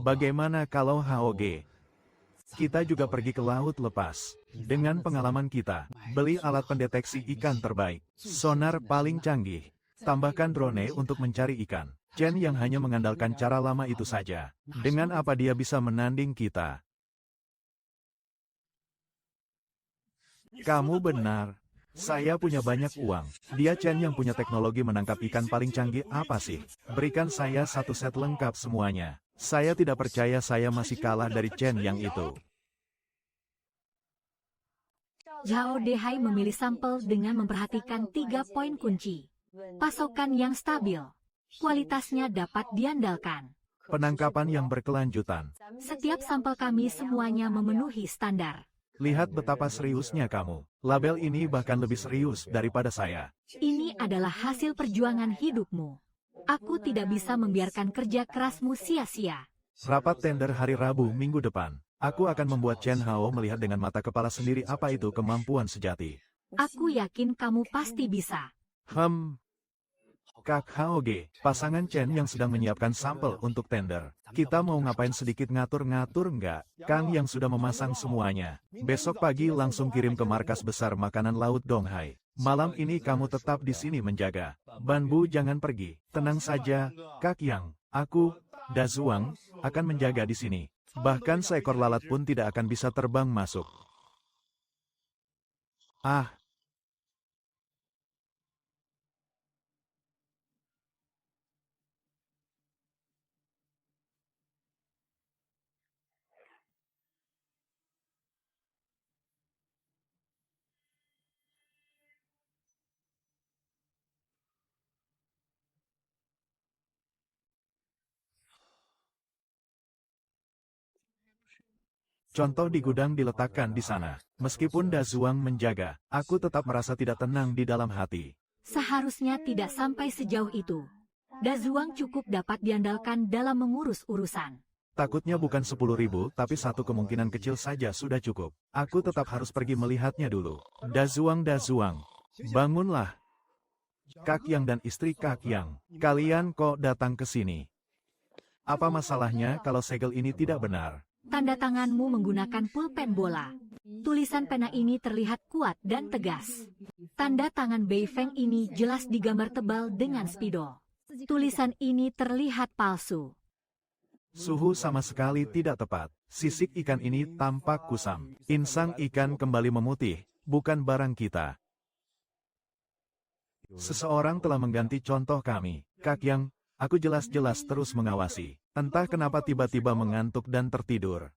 Bagaimana kalau HOG? Kita juga pergi ke laut lepas. Dengan pengalaman kita, beli alat pendeteksi ikan terbaik, sonar paling canggih, tambahkan drone untuk mencari ikan. Chen yang hanya mengandalkan cara lama itu saja. Dengan apa dia bisa menanding kita? Kamu benar. Saya punya banyak uang. Dia Chen yang punya teknologi menangkap ikan paling canggih apa sih? Berikan saya satu set lengkap semuanya. Saya tidak percaya saya masih kalah dari Chen yang itu. Zhao Dehai memilih sampel dengan memperhatikan 3 poin kunci. Pasokan yang stabil. Kualitasnya dapat diandalkan. Penangkapan yang berkelanjutan. Setiap sampel kami semuanya memenuhi standar. Lihat betapa seriusnya kamu. Label ini bahkan lebih serius daripada saya. Ini adalah hasil perjuangan hidupmu. Aku tidak bisa membiarkan kerja kerasmu sia-sia. Rapat tender hari Rabu minggu depan. Aku akan membuat Chen Hao melihat dengan mata kepala sendiri apa itu kemampuan sejati. Aku yakin kamu pasti bisa. Kak HOG, pasangan Chen yang sedang menyiapkan sampel untuk tender. Kita mau ngapain sedikit ngatur-ngatur nggak? Kang yang sudah memasang semuanya. Besok pagi langsung kirim ke markas besar makanan laut Donghai. Malam ini kamu tetap di sini menjaga. Banbu jangan pergi. Tenang saja, Kak Yang. Aku, Dazuang, akan menjaga di sini. Bahkan seekor lalat pun tidak akan bisa terbang masuk. Ah. Contoh di gudang diletakkan di sana. Meskipun Dazuang menjaga, aku tetap merasa tidak tenang di dalam hati. Seharusnya tidak sampai sejauh itu. Dazuang cukup dapat diandalkan dalam mengurus urusan. Takutnya bukan 10.000, tapi satu kemungkinan kecil saja sudah cukup. Aku tetap harus pergi melihatnya dulu. Dazuang, bangunlah. Kak Yang dan istri Kak Yang, kalian kok datang ke sini? Apa masalahnya kalau segel ini tidak benar? Tanda tanganmu menggunakan pulpen bola. Tulisan pena ini terlihat kuat dan tegas. Tanda tangan Bei Feng ini jelas digambar tebal dengan spidol. Tulisan ini terlihat palsu. Suhu sama sekali tidak tepat. Sisik ikan ini tampak kusam. Insang ikan kembali memutih, bukan barang kita. Seseorang telah mengganti contoh kami. Kak Yang, aku jelas-jelas terus mengawasi. Entah kenapa tiba-tiba mengantuk dan tertidur.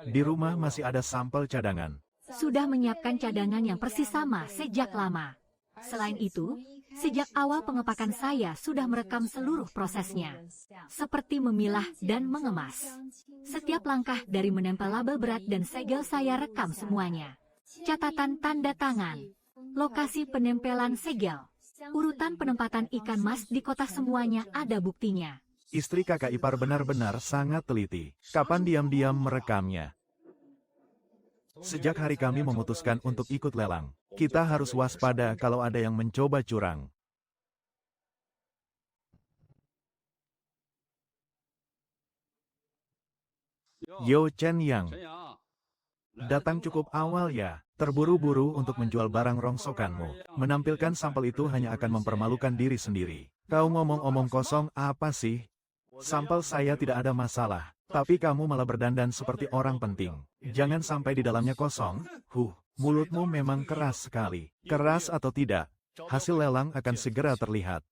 Di rumah masih ada sampel cadangan. Sudah menyiapkan cadangan yang persis sama sejak lama. Selain itu, sejak awal pengepakan saya sudah merekam seluruh prosesnya. Seperti memilah dan mengemas. Setiap langkah dari menempel label berat dan segel saya rekam semuanya. Catatan tanda tangan. Lokasi penempelan segel. Urutan penempatan ikan mas di kotak semuanya ada buktinya. Istri kakak ipar benar-benar sangat teliti. Kapan diam-diam merekamnya? Sejak hari kami memutuskan untuk ikut lelang, kita harus waspada kalau ada yang mencoba curang. Yo Chen Yang, datang cukup awal ya. Terburu-buru untuk menjual barang rongsokanmu. Menampilkan sampel itu hanya akan mempermalukan diri sendiri. Kau ngomong-omong kosong apa sih? Sampel saya tidak ada masalah. Tapi kamu malah berdandan seperti orang penting. Jangan sampai di dalamnya kosong. Mulutmu memang keras sekali. Keras atau tidak, hasil lelang akan segera terlihat.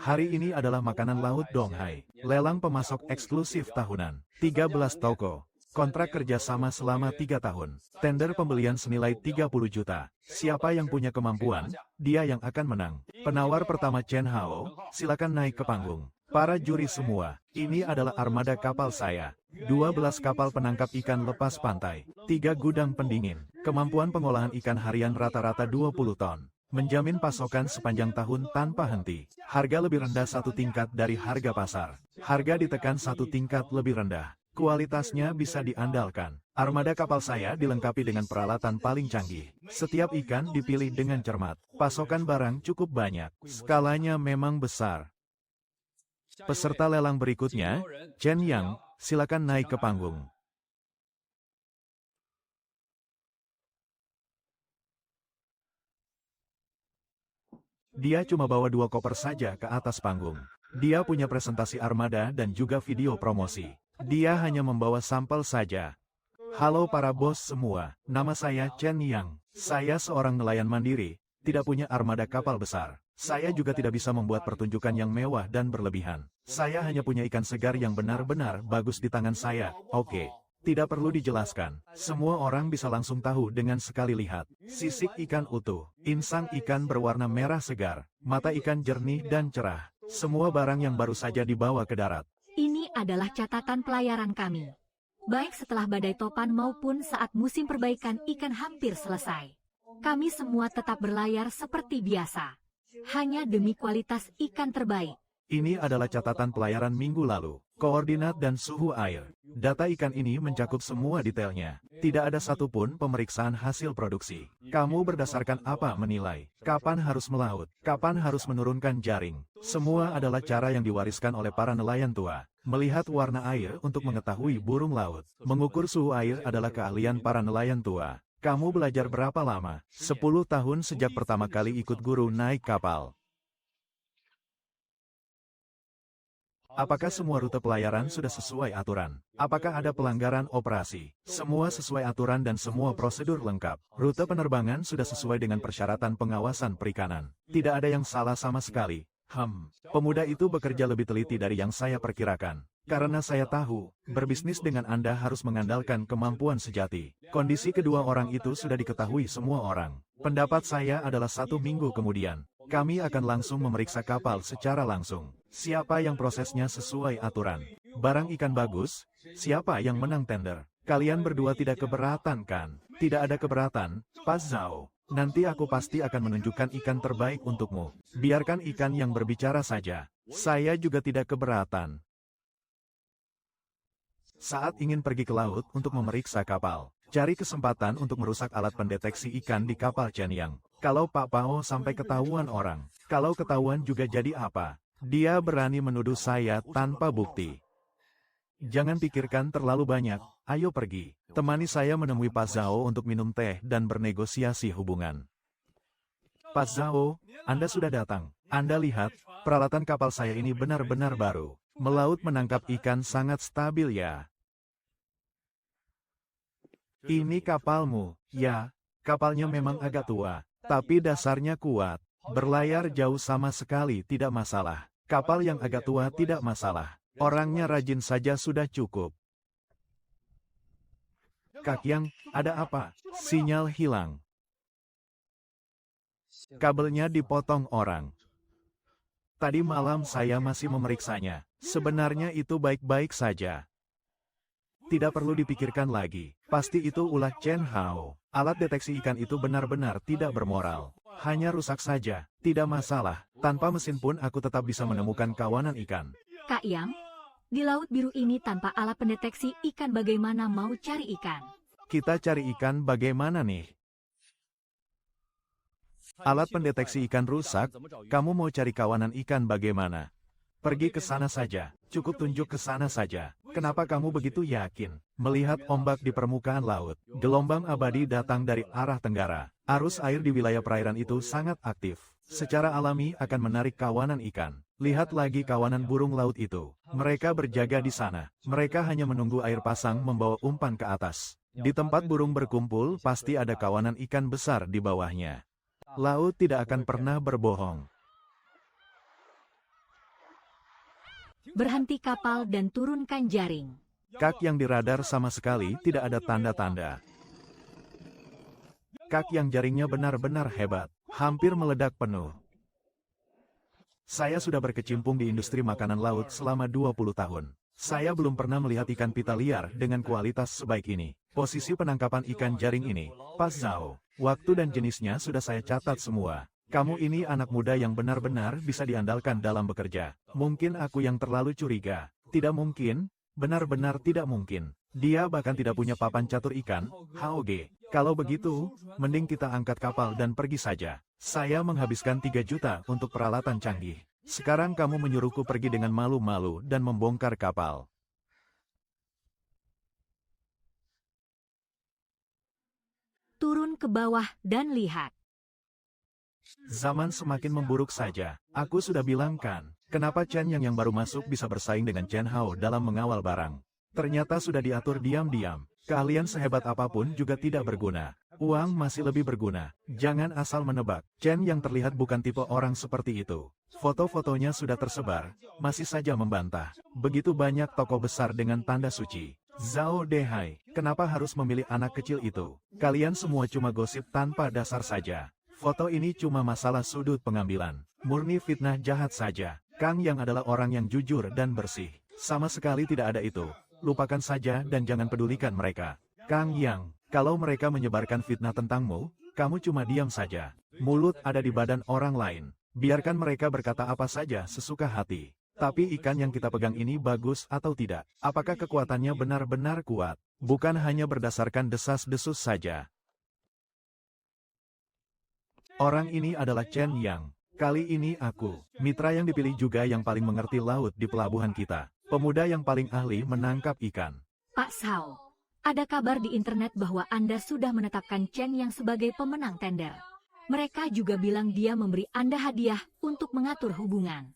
Hari ini adalah makanan laut Donghai. Lelang pemasok eksklusif tahunan. 13 toko. Kontrak kerjasama selama 3 tahun. Tender pembelian senilai 30 juta. Siapa yang punya kemampuan, dia yang akan menang. Penawar pertama Chen Hao, silakan naik ke panggung. Para juri semua, ini adalah armada kapal saya. 12 kapal penangkap ikan lepas pantai. 3 gudang pendingin. Kemampuan pengolahan ikan harian rata-rata 20 ton. Menjamin pasokan sepanjang tahun tanpa henti. Harga lebih rendah 1 tingkat dari harga pasar. Harga ditekan 1 tingkat lebih rendah. Kualitasnya bisa diandalkan. Armada kapal saya dilengkapi dengan peralatan paling canggih. Setiap ikan dipilih dengan cermat. Pasokan barang cukup banyak. Skalanya memang besar. Peserta lelang berikutnya, Chen Yang, silakan naik ke panggung. Dia cuma bawa 2 koper saja ke atas panggung. Dia punya presentasi armada dan juga video promosi. Dia hanya membawa sampel saja. Halo para bos semua, nama saya Chen Yang. Saya seorang nelayan mandiri, tidak punya armada kapal besar. Saya juga tidak bisa membuat pertunjukan yang mewah dan berlebihan. Saya hanya punya ikan segar yang benar-benar bagus di tangan saya. Oke, tidak perlu dijelaskan. Semua orang bisa langsung tahu dengan sekali lihat. Sisik ikan utuh, insang ikan berwarna merah segar, mata ikan jernih dan cerah. Semua barang yang baru saja dibawa ke darat. Ini adalah catatan pelayaran kami. Baik setelah badai topan maupun saat musim perbaikan ikan hampir selesai. Kami semua tetap berlayar seperti biasa. Hanya demi kualitas ikan terbaik. Ini adalah catatan pelayaran minggu lalu. Koordinat dan suhu air. Data ikan ini mencakup semua detailnya. Tidak ada satupun pemeriksaan hasil produksi. Kamu berdasarkan apa menilai? Kapan harus melaut? Kapan harus menurunkan jaring? Semua adalah cara yang diwariskan oleh para nelayan tua. Melihat warna air untuk mengetahui burung laut. Mengukur suhu air adalah keahlian para nelayan tua. Kamu belajar berapa lama? 10 tahun sejak pertama kali ikut guru naik kapal. Apakah semua rute pelayaran sudah sesuai aturan? Apakah ada pelanggaran operasi? Semua sesuai aturan dan semua prosedur lengkap. Rute penerbangan sudah sesuai dengan persyaratan pengawasan perikanan. Tidak ada yang salah sama sekali. Pemuda itu bekerja lebih teliti dari yang saya perkirakan. Karena saya tahu, berbisnis dengan Anda harus mengandalkan kemampuan sejati. Kondisi kedua orang itu sudah diketahui semua orang. Pendapat saya adalah 1 minggu kemudian. Kami akan langsung memeriksa kapal secara langsung. Siapa yang prosesnya sesuai aturan? Barang ikan bagus? Siapa yang menang tender? Kalian berdua tidak keberatan kan? Tidak ada keberatan, Pak Zhao. Nanti aku pasti akan menunjukkan ikan terbaik untukmu. Biarkan ikan yang berbicara saja. Saya juga tidak keberatan. Saat ingin pergi ke laut untuk memeriksa kapal, cari kesempatan untuk merusak alat pendeteksi ikan di kapal Chen Yang. Kalau Pak Pao sampai ketahuan orang, kalau ketahuan juga jadi apa? Dia berani menuduh saya tanpa bukti. Jangan pikirkan terlalu banyak, ayo pergi. Temani saya menemui Pak Zhao untuk minum teh dan bernegosiasi hubungan. Pak Zhao, Anda sudah datang. Anda lihat, peralatan kapal saya ini benar-benar baru. Melaut menangkap ikan sangat stabil ya. Ini kapalmu, ya, kapalnya memang agak tua. Tapi dasarnya kuat. Berlayar jauh sama sekali tidak masalah. Kapal yang agak tua tidak masalah. Orangnya rajin saja sudah cukup. Kak Yang, ada apa? Sinyal hilang. Kabelnya dipotong orang. Tadi malam saya masih memeriksanya. Sebenarnya itu baik-baik saja. Tidak perlu dipikirkan lagi. Pasti itu ulah Chen Hao. Alat deteksi ikan itu benar-benar tidak bermoral. Hanya rusak saja, tidak masalah. Tanpa mesin pun aku tetap bisa menemukan kawanan ikan. Kak Yang, di laut biru ini tanpa alat pendeteksi ikan bagaimana mau cari ikan? Kita cari ikan bagaimana nih? Alat pendeteksi ikan rusak, kamu mau cari kawanan ikan bagaimana? Pergi ke sana saja, cukup tunjuk ke sana saja. Kenapa kamu begitu yakin? Melihat ombak di permukaan laut, gelombang abadi datang dari arah tenggara. Arus air di wilayah perairan itu sangat aktif. Secara alami akan menarik kawanan ikan. Lihat lagi kawanan burung laut itu. Mereka berjaga di sana. Mereka hanya menunggu air pasang membawa umpan ke atas. Di tempat burung berkumpul, pasti ada kawanan ikan besar di bawahnya. Laut tidak akan pernah berbohong. Berhenti kapal dan turunkan jaring. Kak yang di radar sama sekali tidak ada tanda-tanda. Kak yang jaringnya benar-benar hebat, hampir meledak penuh. Saya sudah berkecimpung di industri makanan laut selama 20 tahun. Saya belum pernah melihat ikan pita liar dengan kualitas sebaik ini. Posisi penangkapan ikan jaring ini, Pas Zhao. Waktu dan jenisnya sudah saya catat semua. Kamu ini anak muda yang benar-benar bisa diandalkan dalam bekerja. Mungkin aku yang terlalu curiga. Tidak mungkin, benar-benar tidak mungkin. Dia bahkan tidak punya papan catur ikan, HOG. Kalau begitu, mending kita angkat kapal dan pergi saja. Saya menghabiskan 3 juta untuk peralatan canggih. Sekarang kamu menyuruhku pergi dengan malu-malu dan membongkar kapal. Turun ke bawah dan lihat. Zaman semakin memburuk saja. Aku sudah bilang kan, kenapa Chen yang baru masuk bisa bersaing dengan Chen Hao dalam mengawal barang. Ternyata sudah diatur diam-diam. Keahlian sehebat apapun juga tidak berguna. Uang masih lebih berguna. Jangan asal menebak. Chen yang terlihat bukan tipe orang seperti itu. Foto-fotonya sudah tersebar, masih saja membantah. Begitu banyak tokoh besar dengan tanda suci. Zhao Dehai, kenapa harus memilih anak kecil itu? Kalian semua cuma gosip tanpa dasar saja. Foto ini cuma masalah sudut pengambilan. Murni fitnah jahat saja. Kang Yang adalah orang yang jujur dan bersih. Sama sekali tidak ada itu. Lupakan saja dan jangan pedulikan mereka. Kang Yang, kalau mereka menyebarkan fitnah tentangmu, kamu cuma diam saja. Mulut ada di badan orang lain. Biarkan mereka berkata apa saja sesuka hati. Tapi ikan yang kita pegang ini bagus atau tidak? Apakah kekuatannya benar-benar kuat? Bukan hanya berdasarkan desas-desus saja. Orang ini adalah Chen Yang. Kali ini aku, mitra yang dipilih juga yang paling mengerti laut di pelabuhan kita. Pemuda yang paling ahli menangkap ikan. Pak Zhao, ada kabar di internet bahwa Anda sudah menetapkan Chen Yang sebagai pemenang tender. Mereka juga bilang dia memberi Anda hadiah untuk mengatur hubungan.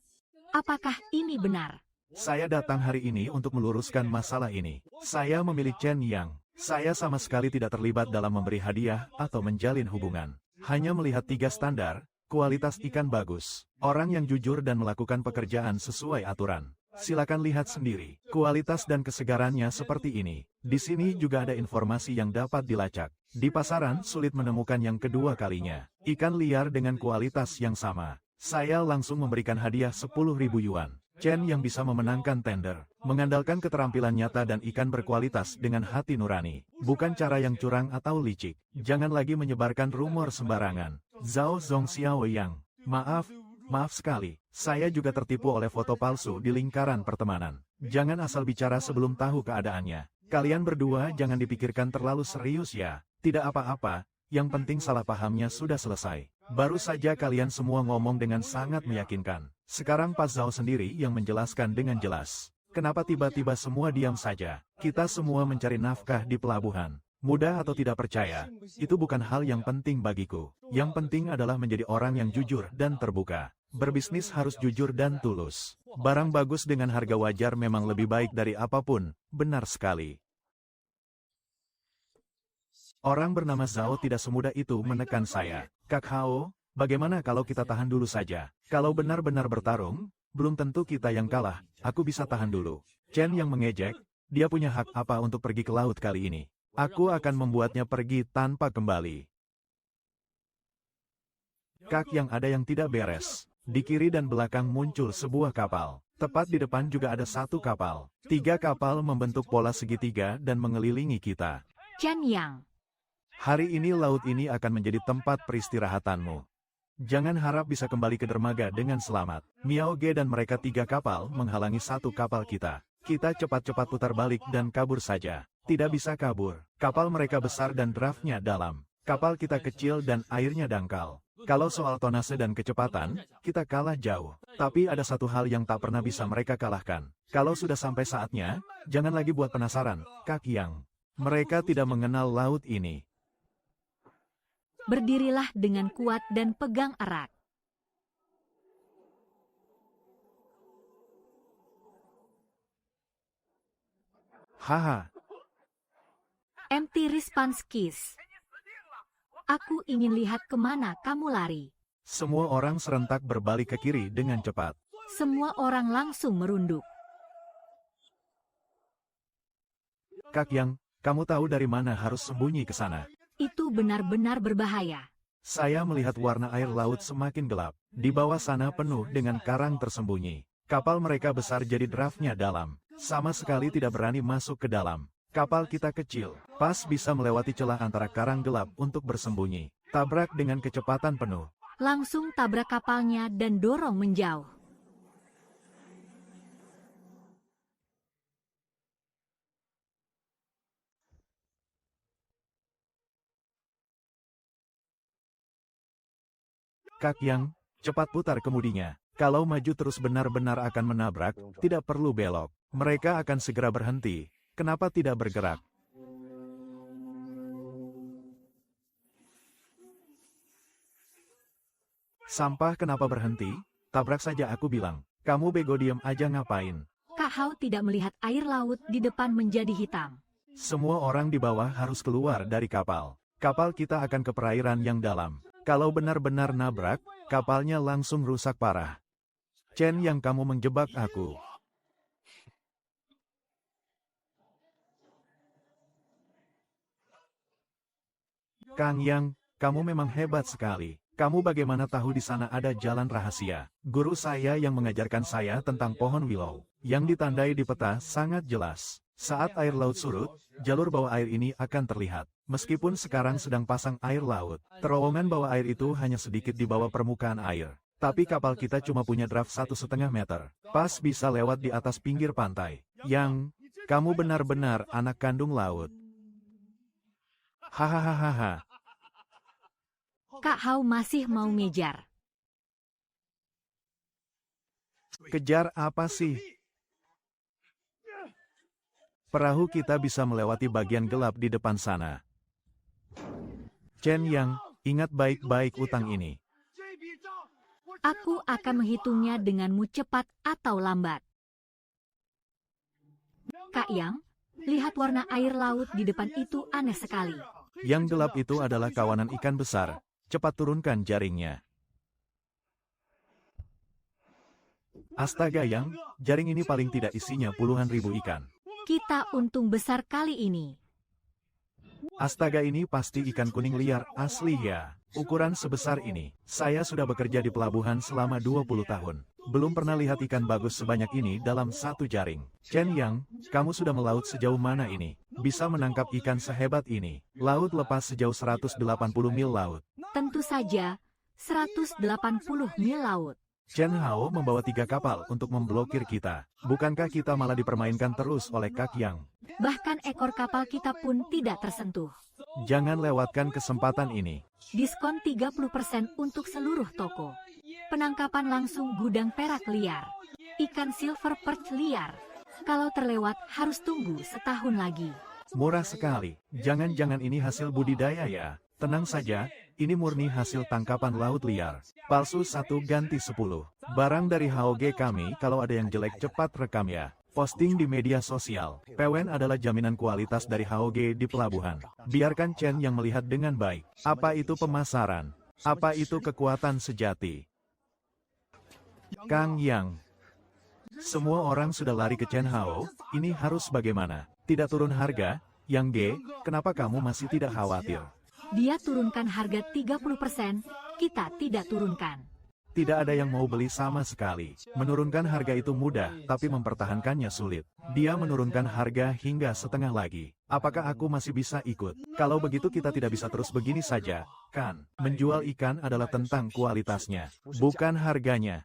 Apakah ini benar? Saya datang hari ini untuk meluruskan masalah ini. Saya memilih Chen Yang. Saya sama sekali tidak terlibat dalam memberi hadiah atau menjalin hubungan. Hanya melihat 3 standar, kualitas ikan bagus, orang yang jujur dan melakukan pekerjaan sesuai aturan. Silakan lihat sendiri, kualitas dan kesegarannya seperti ini. Di sini juga ada informasi yang dapat dilacak. Di pasaran sulit menemukan yang kedua kalinya. Ikan liar dengan kualitas yang sama. Saya langsung memberikan hadiah 10.000 yuan. Chen yang bisa memenangkan tender, mengandalkan keterampilan nyata dan ikan berkualitas dengan hati nurani. Bukan cara yang curang atau licik. Jangan lagi menyebarkan rumor sembarangan. Zhao Zhongxiao Yang, maaf sekali. Saya juga tertipu oleh foto palsu di lingkaran pertemanan. Jangan asal bicara sebelum tahu keadaannya. Kalian berdua jangan dipikirkan terlalu serius ya. Tidak apa-apa, yang penting salah pahamnya sudah selesai. Baru saja kalian semua ngomong dengan sangat meyakinkan. Sekarang Pak Zhao sendiri yang menjelaskan dengan jelas. Kenapa tiba-tiba semua diam saja? Kita semua mencari nafkah di pelabuhan. Mudah atau tidak percaya, itu bukan hal yang penting bagiku. Yang penting adalah menjadi orang yang jujur dan terbuka. Berbisnis harus jujur dan tulus. Barang bagus dengan harga wajar memang lebih baik dari apapun, benar sekali. Orang bernama Zhao tidak semudah itu menekan saya. Kak Hao, bagaimana kalau kita tahan dulu saja? Kalau benar-benar bertarung, belum tentu kita yang kalah, aku bisa tahan dulu. Chen yang mengejek, dia punya hak apa untuk pergi ke laut kali ini? Aku akan membuatnya pergi tanpa kembali. Kak yang ada yang tidak beres. Di kiri dan belakang muncul sebuah kapal. Tepat di depan juga ada 1 kapal. 3 kapal membentuk pola segitiga dan mengelilingi kita. Chen Yang. Hari ini laut ini akan menjadi tempat peristirahatanmu. Jangan harap bisa kembali ke dermaga dengan selamat. Miao Ge dan mereka 3 kapal menghalangi 1 kapal kita. Kita cepat-cepat putar balik dan kabur saja. Tidak bisa kabur. Kapal mereka besar dan draftnya dalam. Kapal kita kecil dan airnya dangkal. Kalau soal tonase dan kecepatan, kita kalah jauh. Tapi ada satu hal yang tak pernah bisa mereka kalahkan. Kalau sudah sampai saatnya, jangan lagi buat penasaran, Kak Yang. Mereka tidak mengenal laut ini. Berdirilah dengan kuat dan pegang erat. Haha. Empty response kiss. Aku ingin lihat kemana kamu lari. Semua orang serentak berbalik ke kiri dengan cepat. Semua orang langsung merunduk. Kak Yang, kamu tahu dari mana harus sembunyi ke sana? Itu benar-benar berbahaya. Saya melihat warna air laut semakin gelap. Di bawah sana penuh dengan karang tersembunyi. Kapal mereka besar jadi draftnya dalam. Sama sekali tidak berani masuk ke dalam. Kapal kita kecil, pas bisa melewati celah antara karang gelap untuk bersembunyi. Tabrak dengan kecepatan penuh. Langsung tabrak kapalnya dan dorong menjauh. Kak Yang, cepat putar kemudinya. Kalau maju terus benar-benar akan menabrak, tidak perlu belok. Mereka akan segera berhenti. Kenapa tidak bergerak? Sampah kenapa berhenti? Tabrak saja aku bilang. Kamu bego diam aja ngapain? Kak Hao tidak melihat air laut di depan menjadi hitam. Semua orang di bawah harus keluar dari kapal. Kapal kita akan ke perairan yang dalam. Kalau benar-benar nabrak, kapalnya langsung rusak parah. Chen Yang, kamu menjebak aku. Kang Yang, kamu memang hebat sekali. Kamu bagaimana tahu di sana ada jalan rahasia? Guru saya yang mengajarkan saya tentang pohon willow, yang ditandai di peta sangat jelas. Saat air laut surut, jalur bawah air ini akan terlihat. Meskipun sekarang sedang pasang air laut, terowongan bawah air itu hanya sedikit di bawah permukaan air. Tapi kapal kita cuma punya draft 1,5 meter. Pas bisa lewat di atas pinggir pantai. Yang, kamu benar-benar anak kandung laut. Hahaha. Kak Hao masih mau ngejar. Kejar apa sih? Perahu kita bisa melewati bagian gelap di depan sana. Chen Yang, ingat baik-baik utang ini. Aku akan menghitungnya denganmu cepat atau lambat. Kak Yang, lihat warna air laut di depan itu aneh sekali. Yang gelap itu adalah kawanan ikan besar. Cepat turunkan jaringnya. Astaga Yang, jaring ini paling tidak isinya puluhan ribu ikan. Kita untung besar kali ini. Astaga, ini pasti ikan kuning liar asli ya. Ukuran sebesar ini. Saya sudah bekerja di pelabuhan selama 20 tahun. Belum pernah lihat ikan bagus sebanyak ini dalam satu jaring. Chen Yang, kamu sudah melaut sejauh mana ini? Bisa menangkap ikan sehebat ini. Laut lepas sejauh 180 mil laut. Tentu saja, 180 mil laut. Chen Hao membawa 3 kapal untuk memblokir kita. Bukankah kita malah dipermainkan terus oleh Kak Yang? Bahkan ekor kapal kita pun tidak tersentuh. Jangan lewatkan kesempatan ini. Diskon 30% untuk seluruh toko. Penangkapan langsung gudang perak liar. Ikan silver perch liar. Kalau terlewat harus tunggu setahun lagi. Murah sekali. Jangan-jangan ini hasil budidaya ya? Tenang saja, ini murni hasil tangkapan laut liar. Palsu 1 ganti 10. Barang dari HOG kami, kalau ada yang jelek cepat rekam ya. Posting di media sosial. PWN adalah jaminan kualitas dari HOG di pelabuhan. Biarkan Chen yang melihat dengan baik. Apa itu pemasaran? Apa itu kekuatan sejati? Kang Yang. Semua orang sudah lari ke Chen Hao, ini harus bagaimana? Tidak turun harga? Yang G, kenapa kamu masih tidak khawatir? Dia turunkan harga 30%, kita tidak turunkan. Tidak ada yang mau beli sama sekali. Menurunkan harga itu mudah, tapi mempertahankannya sulit. Dia menurunkan harga hingga setengah lagi. Apakah aku masih bisa ikut? Kalau begitu kita tidak bisa terus begini saja, kan? Menjual ikan adalah tentang kualitasnya, bukan harganya.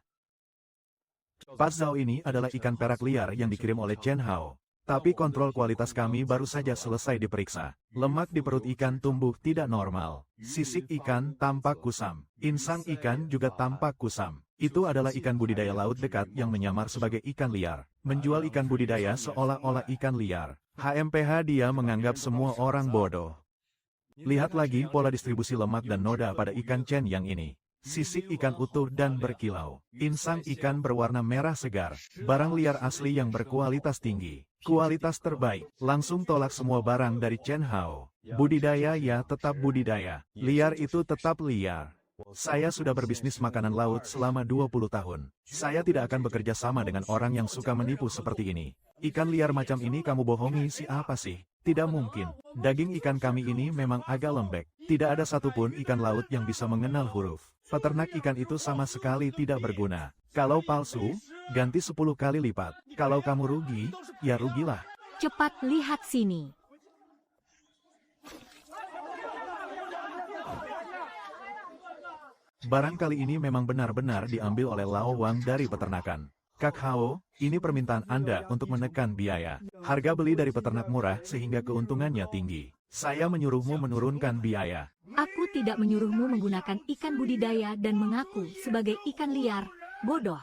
Pas Zhao ini adalah ikan perak liar yang dikirim oleh Chen Hao. Tapi kontrol kualitas kami baru saja selesai diperiksa. Lemak di perut ikan tumbuh tidak normal. Sisik ikan tampak kusam. Insang ikan juga tampak kusam. Itu adalah ikan budidaya laut dekat yang menyamar sebagai ikan liar. Menjual ikan budidaya seolah-olah ikan liar. HMPH dia menganggap semua orang bodoh. Lihat lagi pola distribusi lemak dan noda pada ikan Chen yang ini. Sisik ikan utuh dan berkilau. Insang ikan berwarna merah segar. Barang liar asli yang berkualitas tinggi. Kualitas terbaik. Langsung tolak semua barang dari Chen Hao. Budidaya ya tetap budidaya. Liar itu tetap liar. Saya sudah berbisnis makanan laut selama 20 tahun. Saya tidak akan bekerja sama dengan orang yang suka menipu seperti ini. Ikan liar macam ini kamu bohongi siapa sih? Tidak mungkin. Daging ikan kami ini memang agak lembek. Tidak ada satupun ikan laut yang bisa mengenal huruf. Peternak ikan itu sama sekali tidak berguna. Kalau palsu, ganti 10 kali lipat. Kalau kamu rugi, ya rugilah. Cepat lihat sini. Barang kali ini memang benar-benar diambil oleh Lao Wang dari peternakan. Kak Hao, ini permintaan Anda untuk menekan biaya. Harga beli dari peternak murah sehingga keuntungannya tinggi. Saya menyuruhmu menurunkan biaya. Aku tidak menyuruhmu menggunakan ikan budidaya dan mengaku sebagai ikan liar. Bodoh.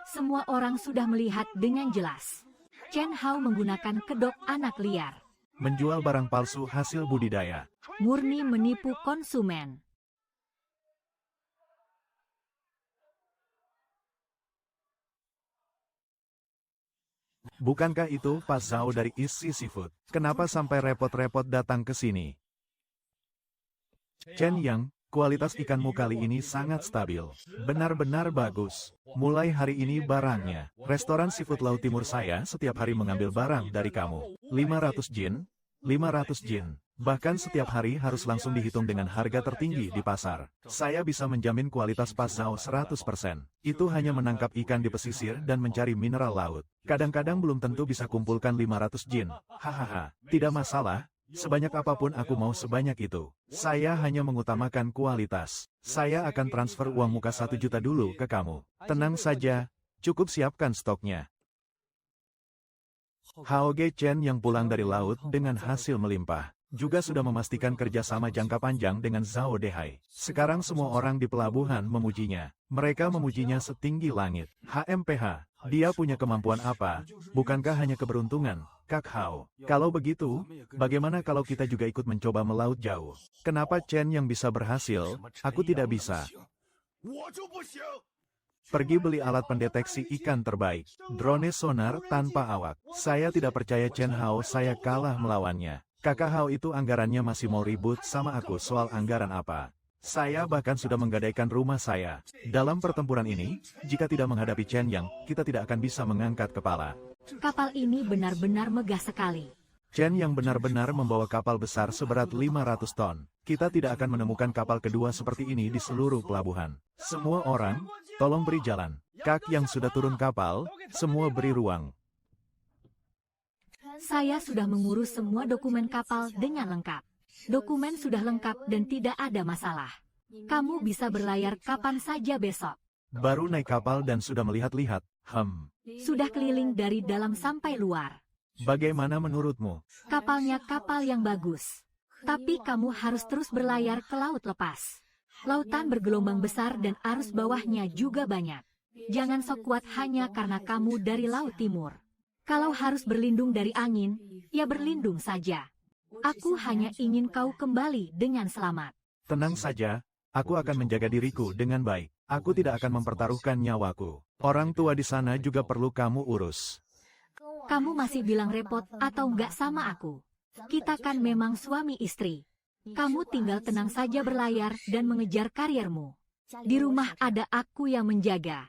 Semua orang sudah melihat dengan jelas. Chen Hao menggunakan kedok anak liar. Menjual barang palsu hasil budidaya. Murni menipu konsumen. Bukankah itu Pak Zhao dari Isi Seafood? Kenapa sampai repot-repot datang ke sini? Chen Yang, kualitas ikanmu kali ini sangat stabil. Benar-benar bagus. Mulai hari ini barangnya. Restoran seafood Laut Timur saya setiap hari mengambil barang dari kamu. 500 jin, 500 jin. Bahkan setiap hari harus langsung dihitung dengan harga tertinggi di pasar. Saya bisa menjamin kualitas Pak Zhao 100%. Itu hanya menangkap ikan di pesisir dan mencari mineral laut. Kadang-kadang belum tentu bisa kumpulkan 500 jin. Hahaha, tidak masalah. Sebanyak apapun aku mau sebanyak itu. Saya hanya mengutamakan kualitas. Saya akan transfer uang muka 1 juta dulu ke kamu. Tenang saja, cukup siapkan stoknya. Haoge Chen yang pulang dari laut dengan hasil melimpah. Juga sudah memastikan kerjasama jangka panjang dengan Zhao Dehai. Sekarang semua orang di pelabuhan memujinya. Mereka memujinya setinggi langit. HMPH, dia punya kemampuan apa? Bukankah hanya keberuntungan, Kak Hao? Kalau begitu, bagaimana kalau kita juga ikut mencoba melaut jauh? Kenapa Chen yang bisa berhasil, aku tidak bisa? Pergi beli alat pendeteksi ikan terbaik. Drone sonar tanpa awak. Saya tidak percaya Chen Hao saya kalah melawannya. Kakak Hao itu anggarannya masih mau ribut sama aku soal anggaran apa. Saya bahkan sudah menggadaikan rumah saya. Dalam pertempuran ini, jika tidak menghadapi Chen Yang, kita tidak akan bisa mengangkat kepala. Kapal ini benar-benar megah sekali. Chen Yang benar-benar membawa kapal besar seberat 500 ton. Kita tidak akan menemukan kapal kedua seperti ini di seluruh pelabuhan. Semua orang, tolong beri jalan. Kak yang sudah turun kapal, semua beri ruang. Saya sudah mengurus semua dokumen kapal dengan lengkap. Dokumen sudah lengkap dan tidak ada masalah. Kamu bisa berlayar kapan saja besok. Baru naik kapal dan sudah melihat-lihat. Sudah keliling dari dalam sampai luar. Bagaimana menurutmu? Kapalnya kapal yang bagus. Tapi kamu harus terus berlayar ke laut lepas. Lautan bergelombang besar dan arus bawahnya juga banyak. Jangan sok kuat hanya karena kamu dari Laut Timur. Kalau harus berlindung dari angin, ya berlindung saja. Aku hanya ingin kau kembali dengan selamat. Tenang saja, aku akan menjaga diriku dengan baik. Aku tidak akan mempertaruhkan nyawaku. Orang tua di sana juga perlu kamu urus. Kamu masih bilang repot atau enggak sama aku? Kita kan memang suami istri. Kamu tinggal tenang saja berlayar dan mengejar karirmu. Di rumah ada aku yang menjaga.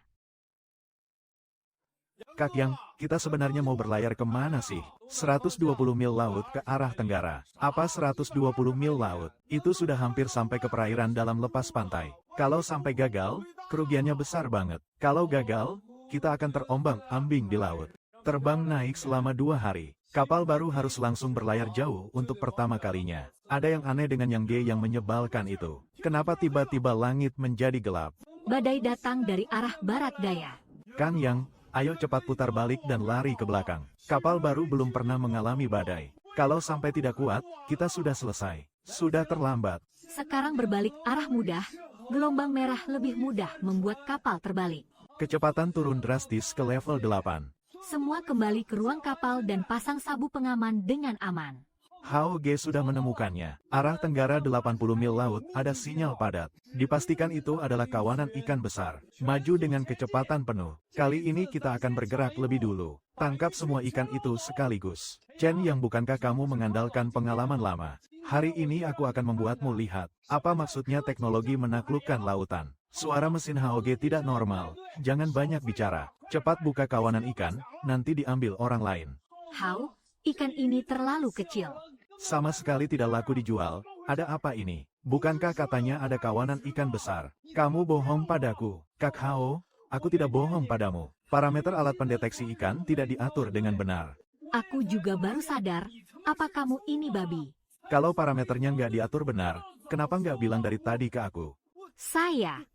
Kak Yang, kita sebenarnya mau berlayar kemana sih? 120 mil laut ke arah tenggara. Apa 120 mil laut? Itu sudah hampir sampai ke perairan dalam lepas pantai. Kalau sampai gagal, Kerugiannya besar banget. Kalau gagal, kita akan terombang-ambing di laut. Terbang naik selama 2 hari. Kapal baru harus langsung berlayar jauh untuk pertama kalinya. Ada yang aneh dengan yang G yang menyebalkan itu. Kenapa tiba-tiba langit menjadi gelap? Badai datang dari arah barat daya. Kang Yang, ayo cepat putar balik dan lari ke belakang. Kapal baru belum pernah mengalami badai. Kalau sampai tidak kuat, kita sudah selesai. Sudah terlambat. Sekarang berbalik arah mudah, gelombang merah lebih mudah membuat kapal terbalik. Kecepatan turun drastis ke level 8. Semua kembali ke ruang kapal dan pasang sabuk pengaman dengan aman. Hao Ge sudah menemukannya. Arah tenggara 80 mil laut ada sinyal padat. Dipastikan itu adalah kawanan ikan besar. Maju dengan kecepatan penuh. Kali ini kita akan bergerak lebih dulu. Tangkap semua ikan itu sekaligus. Chen Yang, bukankah kamu mengandalkan pengalaman lama? Hari ini aku akan membuatmu lihat. Apa maksudnya teknologi menaklukkan lautan? Suara mesin Hao Ge tidak normal. Jangan banyak bicara. Cepat buka kawanan ikan, nanti diambil orang lain. Hao, ikan ini terlalu kecil. Sama sekali tidak laku dijual. Ada apa ini? Bukankah katanya ada kawanan ikan besar? Kamu bohong padaku. Kak Hao, aku tidak bohong padamu. Parameter alat pendeteksi ikan tidak diatur dengan benar. Aku juga baru sadar, apa kamu ini babi? Kalau parameternya nggak diatur benar, kenapa nggak bilang dari tadi ke aku? Saya.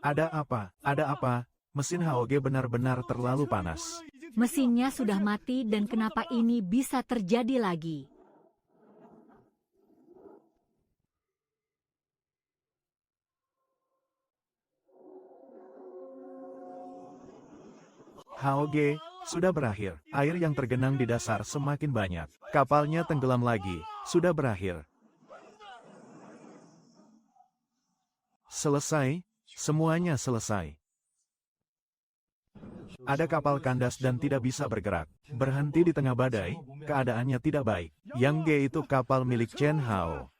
Ada apa? Ada apa? Mesin Hao Ge benar-benar terlalu panas. Mesinnya sudah mati dan kenapa ini bisa terjadi lagi? Hao Ge, sudah berakhir. Air yang tergenang di dasar semakin banyak. Kapalnya tenggelam lagi. Sudah berakhir. Selesai. Semuanya selesai. Ada kapal kandas dan tidak bisa bergerak. Berhenti di tengah badai, keadaannya tidak baik. Yang G itu kapal milik Chen Hao.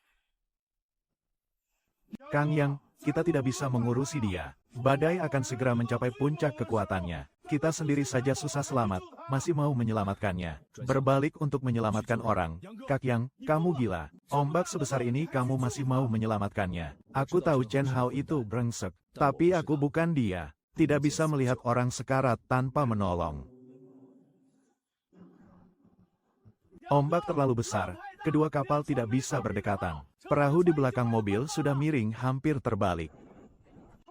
Kang Yang, kita tidak bisa mengurusi dia. Badai akan segera mencapai puncak kekuatannya. Kita sendiri saja susah selamat, masih mau menyelamatkannya. Berbalik untuk menyelamatkan orang. Kak Yang, kamu gila. Ombak sebesar ini kamu masih mau menyelamatkannya. Aku tahu Chen Hao itu brengsek, tapi aku bukan dia. Tidak bisa melihat orang sekarat tanpa menolong. Ombak terlalu besar, kedua kapal tidak bisa berdekatan. Perahu di belakang mobil sudah miring hampir terbalik.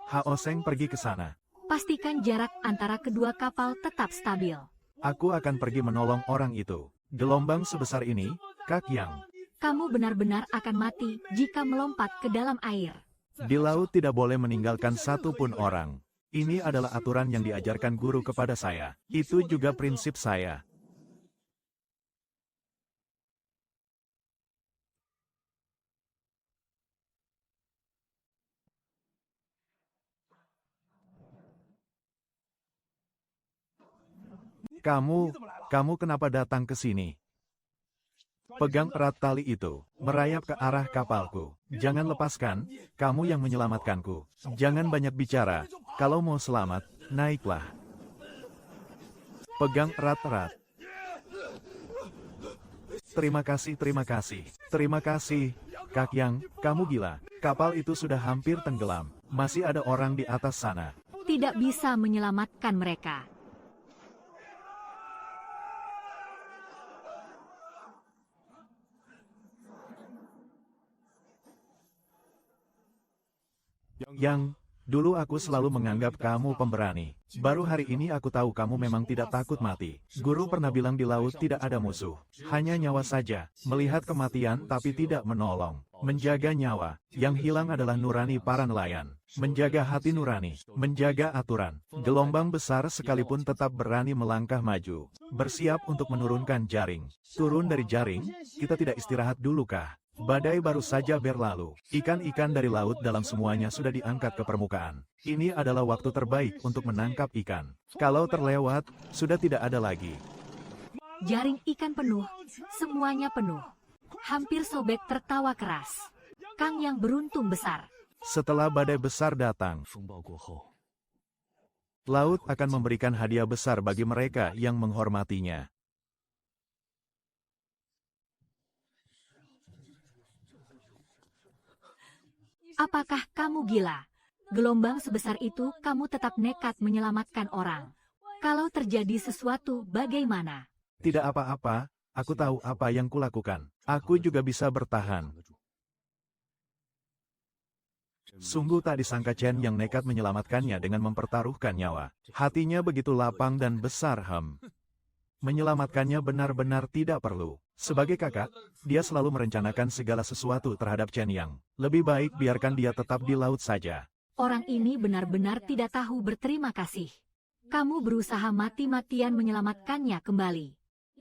Hao Seng pergi ke sana. Pastikan jarak antara kedua kapal tetap stabil. Aku akan pergi menolong orang itu. Gelombang sebesar ini, Kak Yang. Kamu benar-benar akan mati jika melompat ke dalam air. Di laut tidak boleh meninggalkan satu pun orang. Ini adalah aturan yang diajarkan guru kepada saya. Itu juga prinsip saya. Kamu kenapa datang ke sini? Pegang erat tali itu, merayap ke arah kapalku. Jangan lepaskan, kamu yang menyelamatkanku. Jangan banyak bicara, kalau mau selamat, naiklah. Pegang erat-erat. Terima kasih, terima kasih. Terima kasih, Kak Yang, kamu gila. Kapal itu sudah hampir tenggelam. Masih ada orang di atas sana. Tidak bisa menyelamatkan mereka. Yang, dulu aku selalu menganggap kamu pemberani. Baru hari ini aku tahu kamu memang tidak takut mati. Guru pernah bilang di laut tidak ada musuh. Hanya nyawa saja. Melihat kematian tapi tidak menolong. Menjaga nyawa. Yang hilang adalah nurani para nelayan. Menjaga hati nurani. Menjaga aturan. Gelombang besar sekalipun tetap berani melangkah maju. Bersiap untuk menurunkan jaring. Turun dari jaring, kita tidak istirahat dulu kah? Badai baru saja berlalu. Ikan-ikan dari laut dalam semuanya sudah diangkat ke permukaan. Ini adalah waktu terbaik untuk menangkap ikan. Kalau terlewat, sudah tidak ada lagi. Jaring ikan penuh, semuanya penuh. Hampir sobek tertawa keras. Kang Yang beruntung besar. Setelah badai besar datang, laut akan memberikan hadiah besar bagi mereka yang menghormatinya. Apakah kamu gila? Gelombang sebesar itu kamu tetap nekat menyelamatkan orang. Kalau terjadi sesuatu bagaimana? Tidak apa-apa, aku tahu apa yang kulakukan. Aku juga bisa bertahan. Sungguh tak disangka Chen yang nekat menyelamatkannya dengan mempertaruhkan nyawa. Hatinya begitu lapang dan besar. Menyelamatkannya benar-benar tidak perlu. Sebagai kakak, dia selalu merencanakan segala sesuatu terhadap Chen Yang. Lebih baik biarkan dia tetap di laut saja. Orang ini benar-benar tidak tahu berterima kasih. Kamu berusaha mati-matian menyelamatkannya kembali.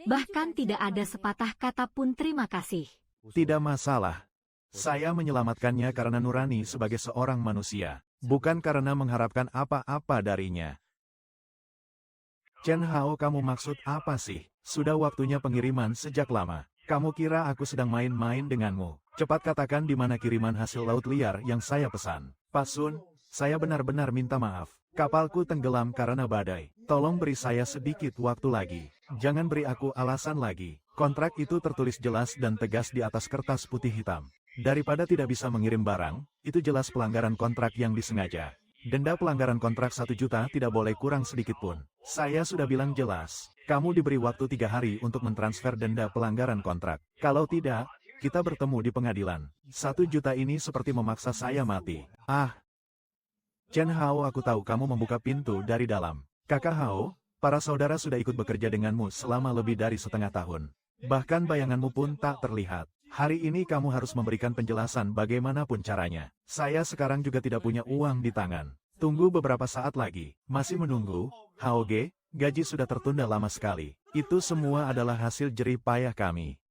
Bahkan tidak ada sepatah kata pun terima kasih. Tidak masalah. Saya menyelamatkannya karena nurani sebagai seorang manusia, bukan karena mengharapkan apa-apa darinya. Chen Hao, kamu maksud apa sih? Sudah waktunya pengiriman sejak lama. Kamu kira aku sedang main-main denganmu? Cepat katakan di mana kiriman hasil laut liar yang saya pesan. Pak Sun, saya benar-benar minta maaf. Kapalku tenggelam karena badai. Tolong beri saya sedikit waktu lagi. Jangan beri aku alasan lagi. Kontrak itu tertulis jelas dan tegas di atas kertas putih hitam. Daripada tidak bisa mengirim barang, itu jelas pelanggaran kontrak yang disengaja. Denda pelanggaran kontrak 1 juta tidak boleh kurang sedikit pun. Saya sudah bilang jelas. Kamu diberi waktu 3 hari untuk mentransfer denda pelanggaran kontrak. Kalau tidak, kita bertemu di pengadilan. 1 juta ini seperti memaksa saya mati. Chen Hao, aku tahu kamu membuka pintu dari dalam. Kakak Hao, para saudara sudah ikut bekerja denganmu selama lebih dari setengah tahun. Bahkan bayanganmu pun tak terlihat. Hari ini kamu harus memberikan penjelasan bagaimanapun caranya. Saya sekarang juga tidak punya uang di tangan. Tunggu beberapa saat lagi. Masih menunggu? Haoge, gaji sudah tertunda lama sekali. Itu semua adalah hasil jerih payah kami.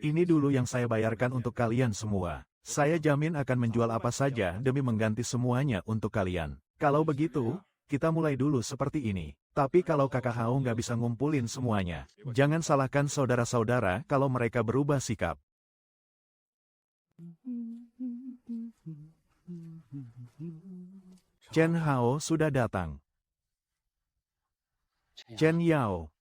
Ini dulu yang saya bayarkan untuk kalian semua. Saya jamin akan menjual apa saja demi mengganti semuanya untuk kalian. Kalau begitu, kita mulai dulu seperti ini. Tapi kalau kakak Hao nggak bisa ngumpulin semuanya, jangan salahkan saudara-saudara kalau mereka berubah sikap. Chen Hao sudah datang. Chen Yao,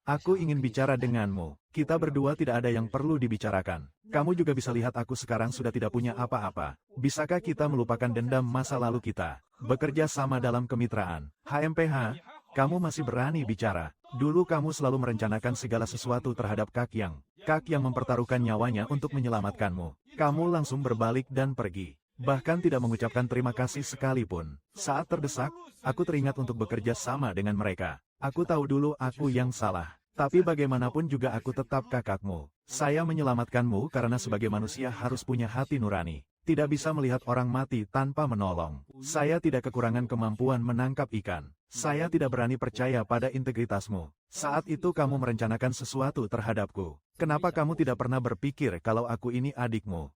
aku ingin bicara denganmu. Kita berdua tidak ada yang perlu dibicarakan. Kamu juga bisa lihat aku sekarang sudah tidak punya apa-apa. Bisakah kita melupakan dendam masa lalu kita? Bekerja sama dalam kemitraan. HMPH, kamu masih berani bicara. Dulu kamu selalu merencanakan segala sesuatu terhadap Kak Yang. Kak Yang mempertaruhkan nyawanya untuk menyelamatkanmu. Kamu langsung berbalik dan pergi. Bahkan tidak mengucapkan terima kasih sekalipun. Saat terdesak, aku teringat untuk bekerja sama dengan mereka. Aku tahu dulu aku yang salah. Tapi bagaimanapun juga aku tetap kakakmu. Saya menyelamatkanmu karena sebagai manusia harus punya hati nurani. Tidak bisa melihat orang mati tanpa menolong. Saya tidak kekurangan kemampuan menangkap ikan. Saya tidak berani percaya pada integritasmu. Saat itu kamu merencanakan sesuatu terhadapku. Kenapa kamu tidak pernah berpikir kalau aku ini adikmu?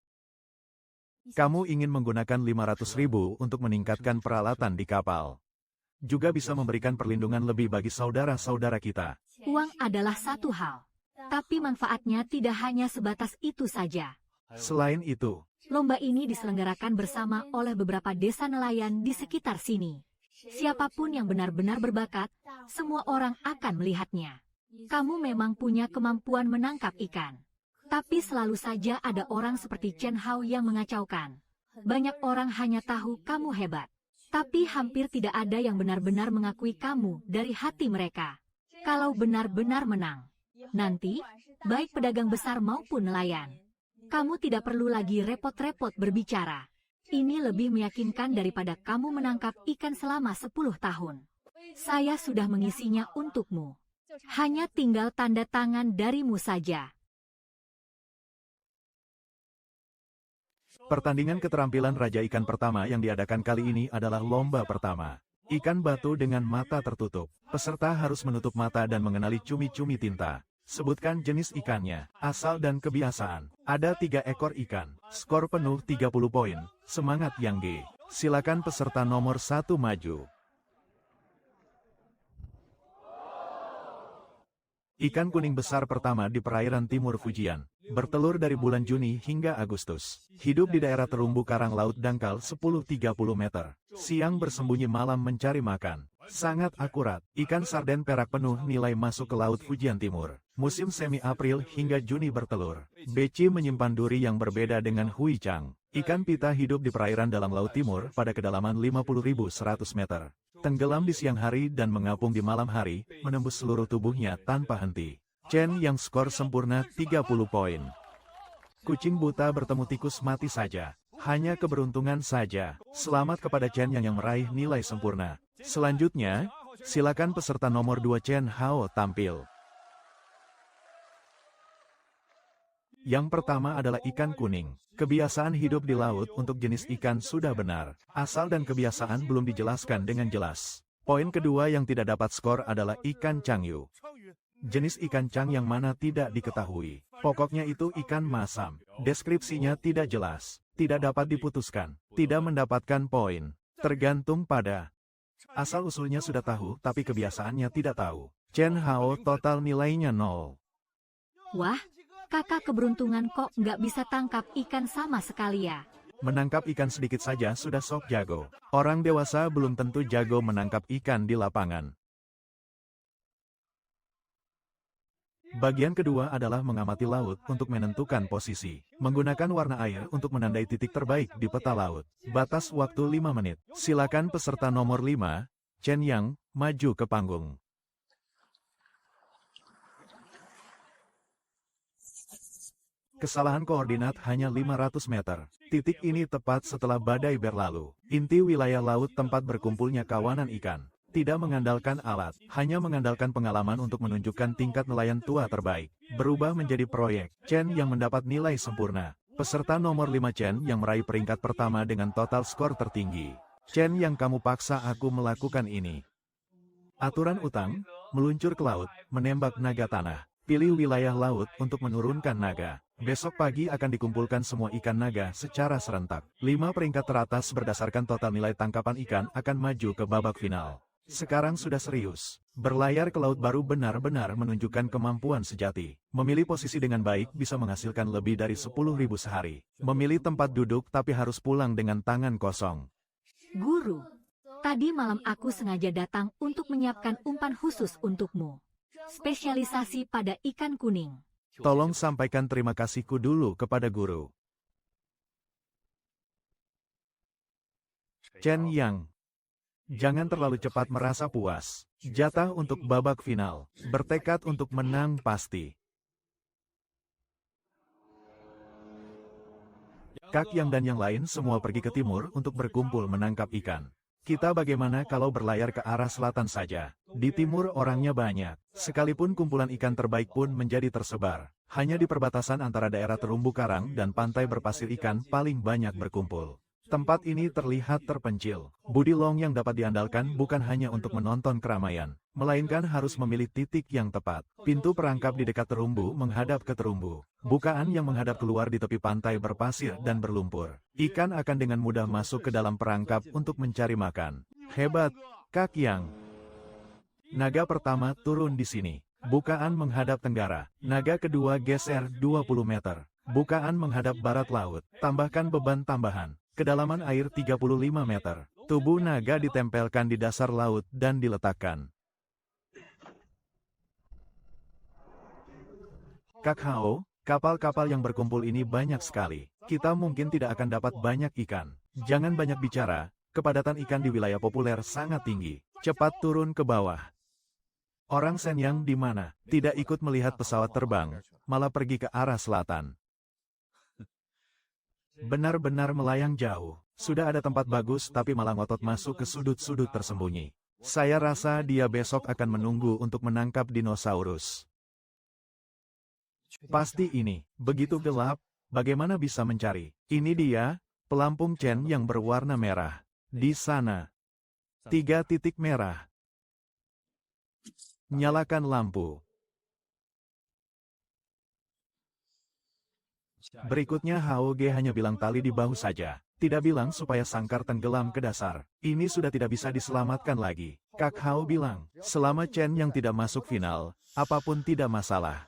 Kamu ingin menggunakan 500.000 untuk meningkatkan peralatan di kapal. Juga bisa memberikan perlindungan lebih bagi saudara-saudara kita. Uang adalah satu hal. Tapi manfaatnya tidak hanya sebatas itu saja. Selain itu, Lomba ini diselenggarakan bersama oleh beberapa desa nelayan di sekitar sini. Siapapun yang benar-benar berbakat, semua orang akan melihatnya. Kamu memang punya kemampuan menangkap ikan. Tapi selalu saja ada orang seperti Chen Hao yang mengacaukan. Banyak orang hanya tahu kamu hebat. Tapi hampir tidak ada yang benar-benar mengakui kamu dari hati mereka. Kalau benar-benar menang, nanti, baik pedagang besar maupun nelayan, kamu tidak perlu lagi repot-repot berbicara. Ini lebih meyakinkan daripada kamu menangkap ikan selama 10 tahun. Saya sudah mengisinya untukmu. Hanya tinggal tanda tangan darimu saja. pertandingan keterampilan Raja Ikan pertama yang diadakan kali ini adalah lomba pertama. Ikan batu dengan mata tertutup. Peserta harus menutup mata dan mengenali cumi-cumi tinta. Sebutkan jenis ikannya, asal dan kebiasaan. Ada 3 ekor ikan. Skor penuh 30 poin. Semangat Yang G. Silakan peserta nomor 1 maju. Ikan kuning besar pertama di perairan timur Fujian. Bertelur dari bulan Juni hingga Agustus. Hidup di daerah terumbu karang laut dangkal 10-30 meter. Siang bersembunyi, malam mencari makan. Sangat akurat. Ikan sarden perak penuh nilai masuk ke laut Fujian Timur. Musim semi April hingga Juni bertelur. Beci menyimpan duri yang berbeda dengan huichang. Ikan pita hidup di perairan dalam laut timur pada kedalaman 50.100 meter. Tenggelam di siang hari dan mengapung di malam hari, menembus seluruh tubuhnya tanpa henti. Chen yang skor sempurna 30 poin. Kucing buta bertemu tikus mati saja. Hanya keberuntungan saja. Selamat kepada Chen yang meraih nilai sempurna. Selanjutnya, silakan peserta nomor 2 Chen Hao tampil. Yang pertama adalah ikan kuning. Kebiasaan hidup di laut untuk jenis ikan sudah benar. Asal dan kebiasaan belum dijelaskan dengan jelas. Poin kedua yang tidak dapat skor adalah ikan cangyu. Jenis ikan cang yang mana tidak diketahui. Pokoknya itu ikan masam. Deskripsinya tidak jelas. Tidak dapat diputuskan. Tidak mendapatkan poin. Tergantung pada asal-usulnya sudah tahu tapi kebiasaannya tidak tahu. Chen Hao total nilainya 0. Wah, kakak keberuntungan kok nggak bisa tangkap ikan sama sekali ya. Menangkap ikan sedikit saja sudah sok jago. Orang dewasa belum tentu jago menangkap ikan di lapangan. Bagian kedua adalah mengamati laut untuk menentukan posisi. Menggunakan warna air untuk menandai titik terbaik di peta laut. Batas waktu 5 menit. Silakan peserta nomor 5, Chen Yang, maju ke panggung. Kesalahan koordinat hanya 500 meter. Titik ini tepat setelah badai berlalu. Inti wilayah laut tempat berkumpulnya kawanan ikan. Tidak mengandalkan alat, hanya mengandalkan pengalaman untuk menunjukkan tingkat nelayan tua terbaik. Berubah menjadi proyek. Chen yang mendapat nilai sempurna. Peserta nomor 5 Chen yang meraih peringkat pertama dengan total skor tertinggi. Chen yang kamu paksa aku melakukan ini. Aturan utang, meluncur ke laut, menembak naga tanah. Pilih wilayah laut untuk menurunkan naga. Besok pagi akan dikumpulkan semua ikan naga secara serentak. 5 peringkat teratas berdasarkan total nilai tangkapan ikan akan maju ke babak final. Sekarang sudah serius. Berlayar ke laut baru benar-benar menunjukkan kemampuan sejati. Memilih posisi dengan baik bisa menghasilkan lebih dari 10.000 sehari. Memilih tempat duduk tapi harus pulang dengan tangan kosong. Guru, tadi malam aku sengaja datang untuk menyiapkan umpan khusus untukmu. Spesialisasi pada ikan kuning. Tolong sampaikan terima kasihku dulu kepada guru. Chen Yang. Jangan terlalu cepat merasa puas. Jatah untuk babak final. Bertekad untuk menang pasti. Kak Yang dan yang lain semua pergi ke timur untuk berkumpul menangkap ikan. Kita bagaimana kalau berlayar ke arah selatan saja? Di timur orangnya banyak. Sekalipun kumpulan ikan terbaik pun menjadi tersebar. Hanya di perbatasan antara daerah terumbu karang dan pantai berpasir ikan paling banyak berkumpul. Tempat ini terlihat terpencil. Budi Long yang dapat diandalkan bukan hanya untuk menonton keramaian, melainkan harus memilih titik yang tepat. Pintu perangkap di dekat terumbu menghadap ke terumbu. Bukaan yang menghadap keluar di tepi pantai berpasir dan berlumpur. Ikan akan dengan mudah masuk ke dalam perangkap untuk mencari makan. Hebat, Kak Yang. Naga pertama turun di sini. Bukaan menghadap tenggara. Naga kedua geser 20 meter. Bukaan menghadap barat laut. Tambahkan beban tambahan. Kedalaman air 35 meter. Tubuh naga ditempelkan di dasar laut dan diletakkan. Kak Hao, kapal-kapal yang berkumpul ini banyak sekali. Kita mungkin tidak akan dapat banyak ikan. Jangan banyak bicara, kepadatan ikan di wilayah populer sangat tinggi. Cepat turun ke bawah. Orang Shenyang di mana? Tidak ikut melihat pesawat terbang, malah pergi ke arah selatan. Benar-benar melayang jauh. Sudah ada tempat bagus tapi malah ngotot masuk ke sudut-sudut tersembunyi. Saya rasa dia besok akan menunggu untuk menangkap dinosaurus. Pasti ini, begitu gelap, bagaimana bisa mencari? Ini dia, pelampung Chen yang berwarna merah. Di sana. 3 titik merah. Nyalakan lampu. Berikutnya Hao Ge hanya bilang tali di bahu saja. Tidak bilang supaya sangkar tenggelam ke dasar. Ini sudah tidak bisa diselamatkan lagi. Kak Hao bilang, selama Chen yang tidak masuk final, apapun tidak masalah.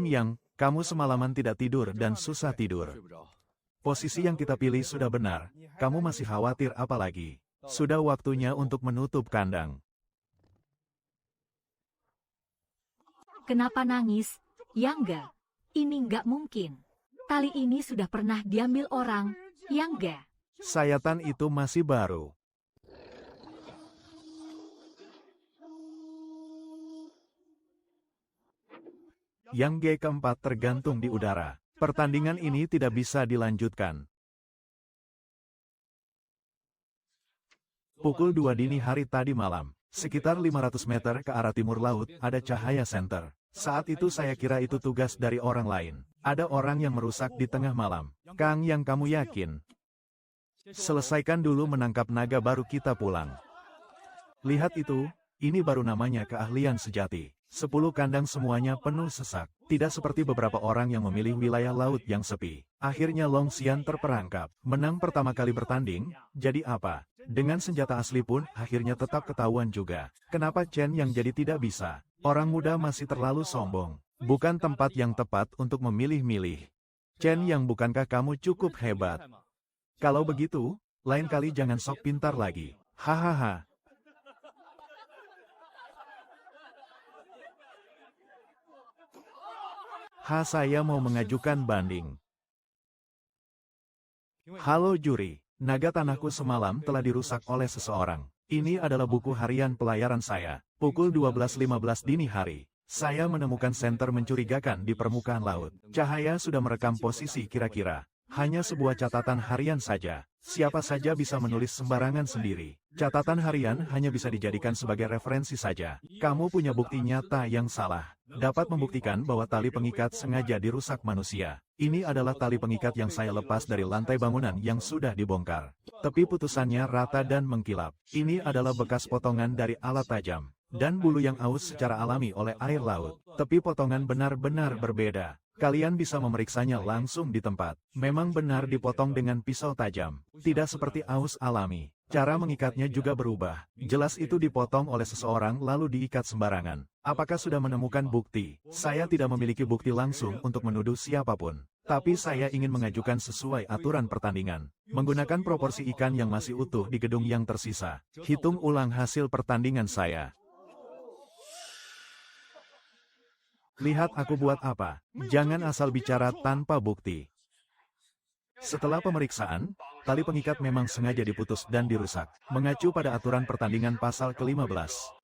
Yang, kamu semalaman tidak tidur dan susah tidur. Posisi yang kita pilih sudah benar, kamu masih khawatir apa lagi? Sudah waktunya untuk menutup kandang. Kenapa nangis? Yangga, ini nggak mungkin. Tali ini sudah pernah diambil orang, Yangga. Sayatan itu masih baru. Yang G keempat tergantung di udara. Pertandingan ini tidak bisa dilanjutkan. Pukul 2 dini hari tadi malam, sekitar 500 meter ke arah timur laut, ada cahaya senter. Saat itu saya kira itu tugas dari orang lain. Ada orang yang merusak di tengah malam. Kang, yang kamu yakin? Selesaikan dulu menangkap naga baru kita pulang. Lihat itu, ini baru namanya keahlian sejati. 10 kandang semuanya penuh sesak. Tidak seperti beberapa orang yang memilih wilayah laut yang sepi. Akhirnya Long Xian terperangkap. Menang pertama kali bertanding, jadi apa? Dengan senjata asli pun, akhirnya tetap ketahuan juga. Kenapa Chen yang jadi tidak bisa? Orang muda masih terlalu sombong. Bukan tempat yang tepat untuk memilih-milih. Chen yang, bukankah kamu cukup hebat? Kalau begitu, lain kali jangan sok pintar lagi. Hahaha. Saya mau mengajukan banding. Halo juri, naga tanahku semalam telah dirusak oleh seseorang. Ini adalah buku harian pelayaran saya. Pukul 12.15 dini hari, saya menemukan senter mencurigakan di permukaan laut. Cahaya sudah merekam posisi kira-kira. Hanya sebuah catatan harian saja. Siapa saja bisa menulis sembarangan sendiri. Catatan harian hanya bisa dijadikan sebagai referensi saja. Kamu punya bukti nyata yang salah. Dapat membuktikan bahwa tali pengikat sengaja dirusak manusia. Ini adalah tali pengikat yang saya lepas dari lantai bangunan yang sudah dibongkar. Tepi putusannya rata dan mengkilap. Ini adalah bekas potongan dari alat tajam. Dan bulu yang aus secara alami oleh air laut. Tepi potongan benar-benar berbeda. Kalian bisa memeriksanya langsung di tempat. Memang benar dipotong dengan pisau tajam. Tidak seperti aus alami. Cara mengikatnya juga berubah. Jelas itu dipotong oleh seseorang lalu diikat sembarangan. Apakah sudah menemukan bukti? Saya tidak memiliki bukti langsung untuk menuduh siapapun. Tapi saya ingin mengajukan sesuai aturan pertandingan. Menggunakan proporsi ikan yang masih utuh di gedung yang tersisa. Hitung ulang hasil pertandingan saya. Lihat aku buat apa. Jangan asal bicara tanpa bukti. Setelah pemeriksaan, tali pengikat memang sengaja diputus dan dirusak. Mengacu pada aturan pertandingan pasal ke-15,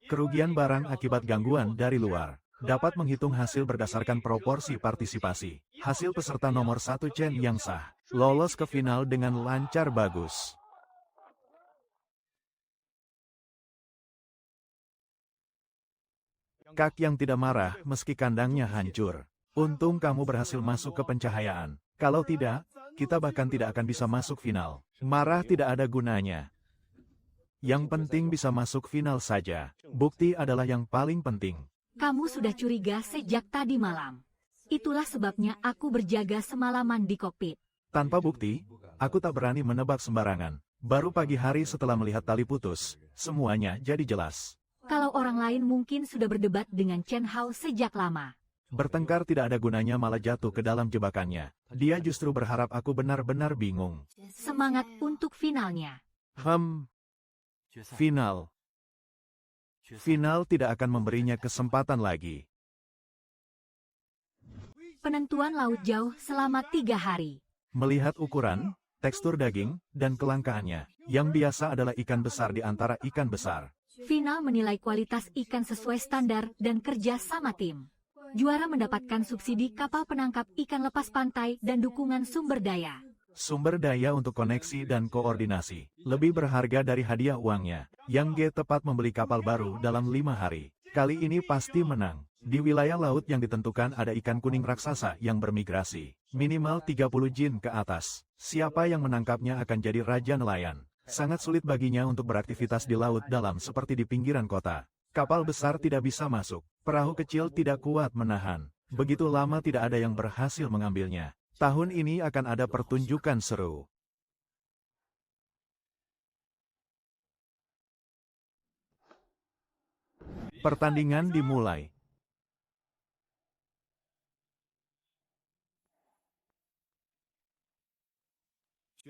kerugian barang akibat gangguan dari luar. Dapat menghitung hasil berdasarkan proporsi partisipasi. Hasil peserta nomor 1 Chen yang sah. Lolos ke final dengan lancar bagus. Kak yang tidak marah meski kandangnya hancur. Untung kamu berhasil masuk ke pencahayaan. Kalau tidak, kita bahkan tidak akan bisa masuk final. Marah tidak ada gunanya. Yang penting bisa masuk final saja. Bukti adalah yang paling penting. Kamu sudah curiga sejak tadi malam. Itulah sebabnya aku berjaga semalaman di kokpit. Tanpa bukti, aku tak berani menebak sembarangan. Baru pagi hari setelah melihat tali putus, semuanya jadi jelas. Kalau orang lain mungkin sudah berdebat dengan Chen Hao sejak lama. Bertengkar tidak ada gunanya, malah jatuh ke dalam jebakannya. Dia justru berharap aku benar-benar bingung. Semangat untuk finalnya. Final. Final tidak akan memberinya kesempatan lagi. Penentuan laut jauh selama 3 hari. Melihat ukuran, tekstur daging, dan kelangkaannya, yang biasa adalah ikan besar di antara ikan besar. Final menilai kualitas ikan sesuai standar dan kerja sama tim. Juara mendapatkan subsidi kapal penangkap ikan lepas pantai dan dukungan sumber daya. Sumber daya untuk koneksi dan koordinasi, lebih berharga dari hadiah uangnya. Yang G tepat membeli kapal baru dalam 5 hari. Kali ini pasti menang. Di wilayah laut yang ditentukan ada ikan kuning raksasa yang bermigrasi. Minimal 30 jin ke atas. Siapa yang menangkapnya akan jadi raja nelayan. Sangat sulit baginya untuk beraktivitas di laut dalam seperti di pinggiran kota. Kapal besar tidak bisa masuk. Perahu kecil tidak kuat menahan. Begitu lama tidak ada yang berhasil mengambilnya. Tahun ini akan ada pertunjukan seru. Pertandingan dimulai.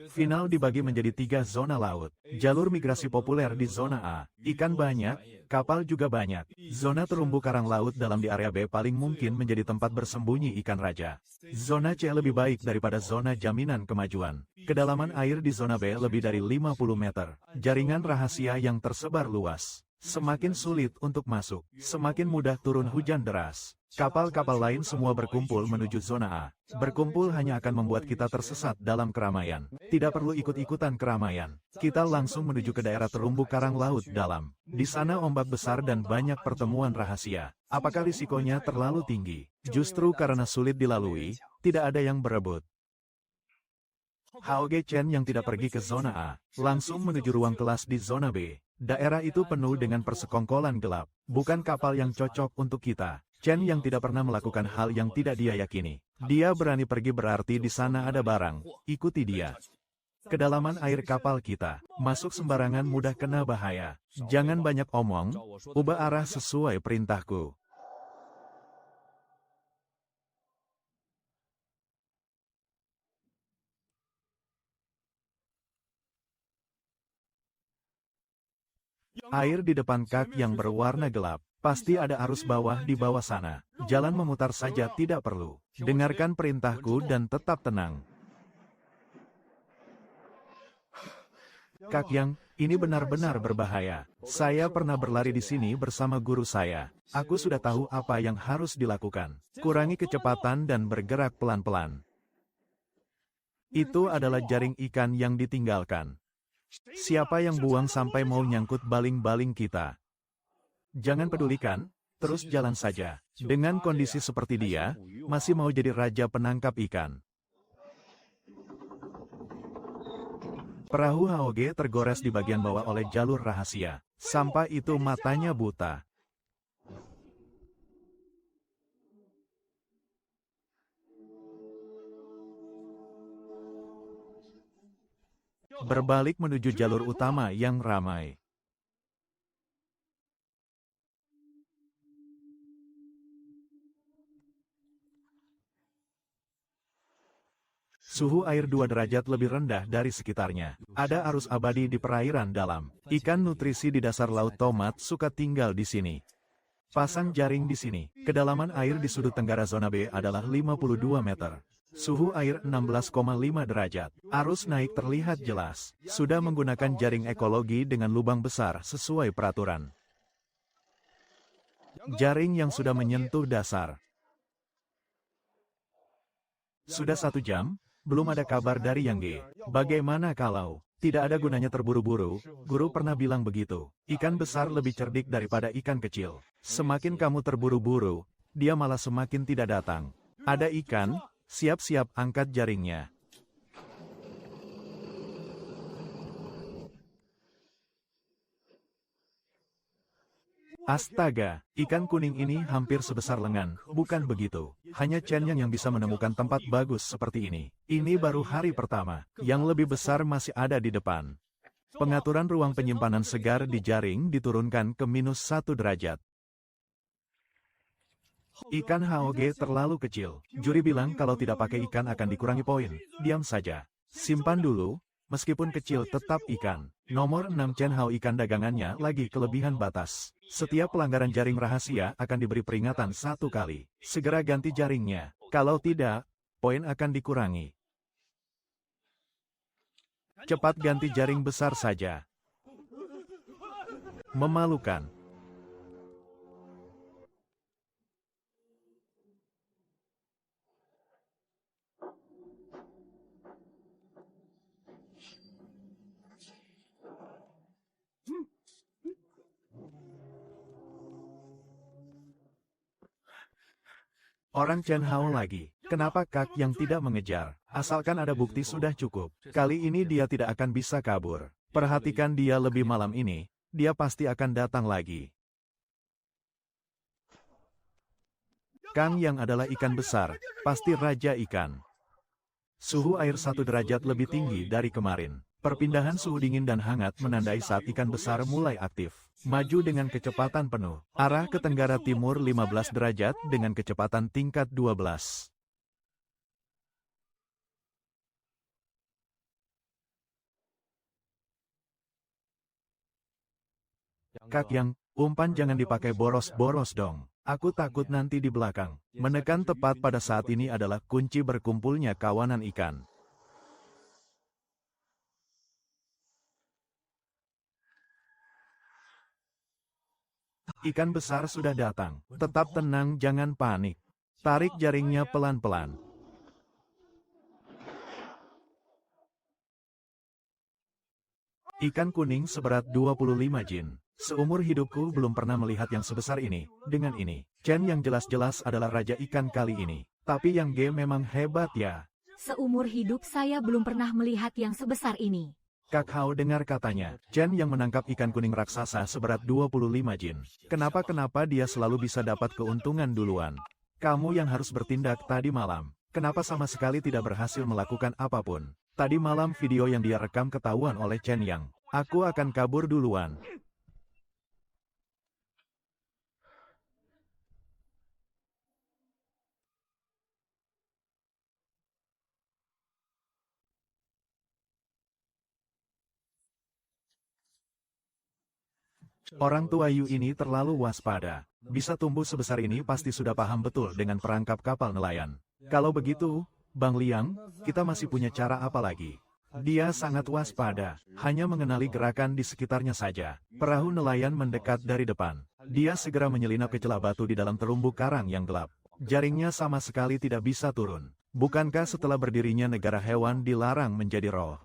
Final dibagi menjadi 3 zona laut. Jalur migrasi populer di zona A. Ikan banyak, kapal juga banyak. Zona terumbu karang laut dalam di area B paling mungkin menjadi tempat bersembunyi ikan raja. Zona C lebih baik daripada zona jaminan kemajuan. Kedalaman air di zona B lebih dari 50 meter. Jaringan rahasia yang tersebar luas. Semakin sulit untuk masuk, semakin mudah turun hujan deras. Kapal-kapal lain semua berkumpul menuju zona A. Berkumpul hanya akan membuat kita tersesat dalam keramaian. Tidak perlu ikut-ikutan keramaian. Kita langsung menuju ke daerah terumbu karang laut dalam. Di sana ombak besar dan banyak pertemuan rahasia. Apakah risikonya terlalu tinggi? Justru karena sulit dilalui, tidak ada yang berebut. Haoge Chen yang tidak pergi ke zona A, langsung menuju ruang kelas di zona B. Daerah itu penuh dengan persekongkolan gelap. Bukan kapal yang cocok untuk kita. Chen yang tidak pernah melakukan hal yang tidak dia yakini. Dia berani pergi berarti di sana ada barang. Ikuti dia. Kedalaman air kapal kita. Masuk sembarangan mudah kena bahaya. Jangan banyak omong. Ubah arah sesuai perintahku. Air di depan kak yang berwarna gelap. Pasti ada arus bawah di bawah sana. Jalan memutar saja tidak perlu. Dengarkan perintahku dan tetap tenang. Kak Yang, ini benar-benar berbahaya. Saya pernah berlari di sini bersama guru saya. Aku sudah tahu apa yang harus dilakukan. Kurangi kecepatan dan bergerak pelan-pelan. Itu adalah jaring ikan yang ditinggalkan. Siapa yang buang sampai mau nyangkut baling-baling kita? Jangan pedulikan, terus jalan saja. Dengan kondisi seperti dia, masih mau jadi raja penangkap ikan. Perahu Haoge tergores di bagian bawah oleh jalur rahasia. Sampai itu matanya buta. Berbalik menuju jalur utama yang ramai. Suhu air 2 derajat lebih rendah dari sekitarnya. Ada arus abadi di perairan dalam. Ikan nutrisi di dasar laut tomat suka tinggal di sini. Pasang jaring di sini. Kedalaman air di sudut tenggara zona B adalah 52 meter. Suhu air 16,5 derajat. Arus naik terlihat jelas. Sudah menggunakan jaring ekologi dengan lubang besar sesuai peraturan. Jaring yang sudah menyentuh dasar. Sudah 1 jam, belum ada kabar dari Yang Ge. Bagaimana kalau tidak ada gunanya terburu-buru? Guru pernah bilang begitu. Ikan besar lebih cerdik daripada ikan kecil. Semakin kamu terburu-buru, dia malah semakin tidak datang. Ada ikan, siap-siap angkat jaringnya. Astaga, ikan kuning ini hampir sebesar lengan, bukan begitu? Hanya Chen yang bisa menemukan tempat bagus seperti ini. Ini baru hari pertama, yang lebih besar masih ada di depan. Pengaturan ruang penyimpanan segar di jaring diturunkan ke -1 derajat. Ikan Haoge terlalu kecil. Juri bilang kalau tidak pakai ikan akan dikurangi poin. Diam saja. Simpan dulu, meskipun kecil tetap ikan. Nomor 6 Chen Hao ikan dagangannya lagi kelebihan batas. Setiap pelanggaran jaring rahasia akan diberi peringatan 1 kali. Segera ganti jaringnya. Kalau tidak, poin akan dikurangi. Cepat ganti jaring besar saja. Memalukan. Orang Chen Hao lagi. Kenapa Kak yang tidak mengejar? Asalkan ada bukti sudah cukup. Kali ini dia tidak akan bisa kabur. Perhatikan dia lebih malam ini. Dia pasti akan datang lagi. Kang yang adalah ikan besar. Pasti raja ikan. Suhu air 1 derajat lebih tinggi dari kemarin. Perpindahan suhu dingin dan hangat menandai saat ikan besar mulai aktif. Maju dengan kecepatan penuh. Arah ke tenggara timur 15 derajat dengan kecepatan tingkat 12. Kak Yang, umpan jangan dipakai boros-boros dong. Aku takut nanti di belakang. Menekan tepat pada saat ini adalah kunci berkumpulnya kawanan ikan. Ikan besar sudah datang. Tetap tenang, jangan panik. Tarik jaringnya pelan-pelan. Ikan kuning seberat 25 jin. Seumur hidupku belum pernah melihat yang sebesar ini. Dengan ini, Chen yang jelas-jelas adalah raja ikan kali ini. Tapi yang G memang hebat ya. Seumur hidup saya belum pernah melihat yang sebesar ini. Kak Hao dengar katanya, Chen yang menangkap ikan kuning raksasa seberat 25 jin. Kenapa dia selalu bisa dapat keuntungan duluan? Kamu yang harus bertindak tadi malam. Kenapa sama sekali tidak berhasil melakukan apapun? Tadi malam video yang dia rekam ketahuan oleh Chen Yang. Aku akan kabur duluan. Orang tua Yu ini terlalu waspada. Bisa tumbuh sebesar ini pasti sudah paham betul dengan perangkap kapal nelayan. Kalau begitu, Bang Liang, kita masih punya cara apa lagi? Dia sangat waspada, hanya mengenali gerakan di sekitarnya saja. Perahu nelayan mendekat dari depan. Dia segera menyelinap ke celah batu di dalam terumbu karang yang gelap. Jaringnya sama sekali tidak bisa turun. Bukankah setelah berdirinya negara hewan dilarang menjadi roh?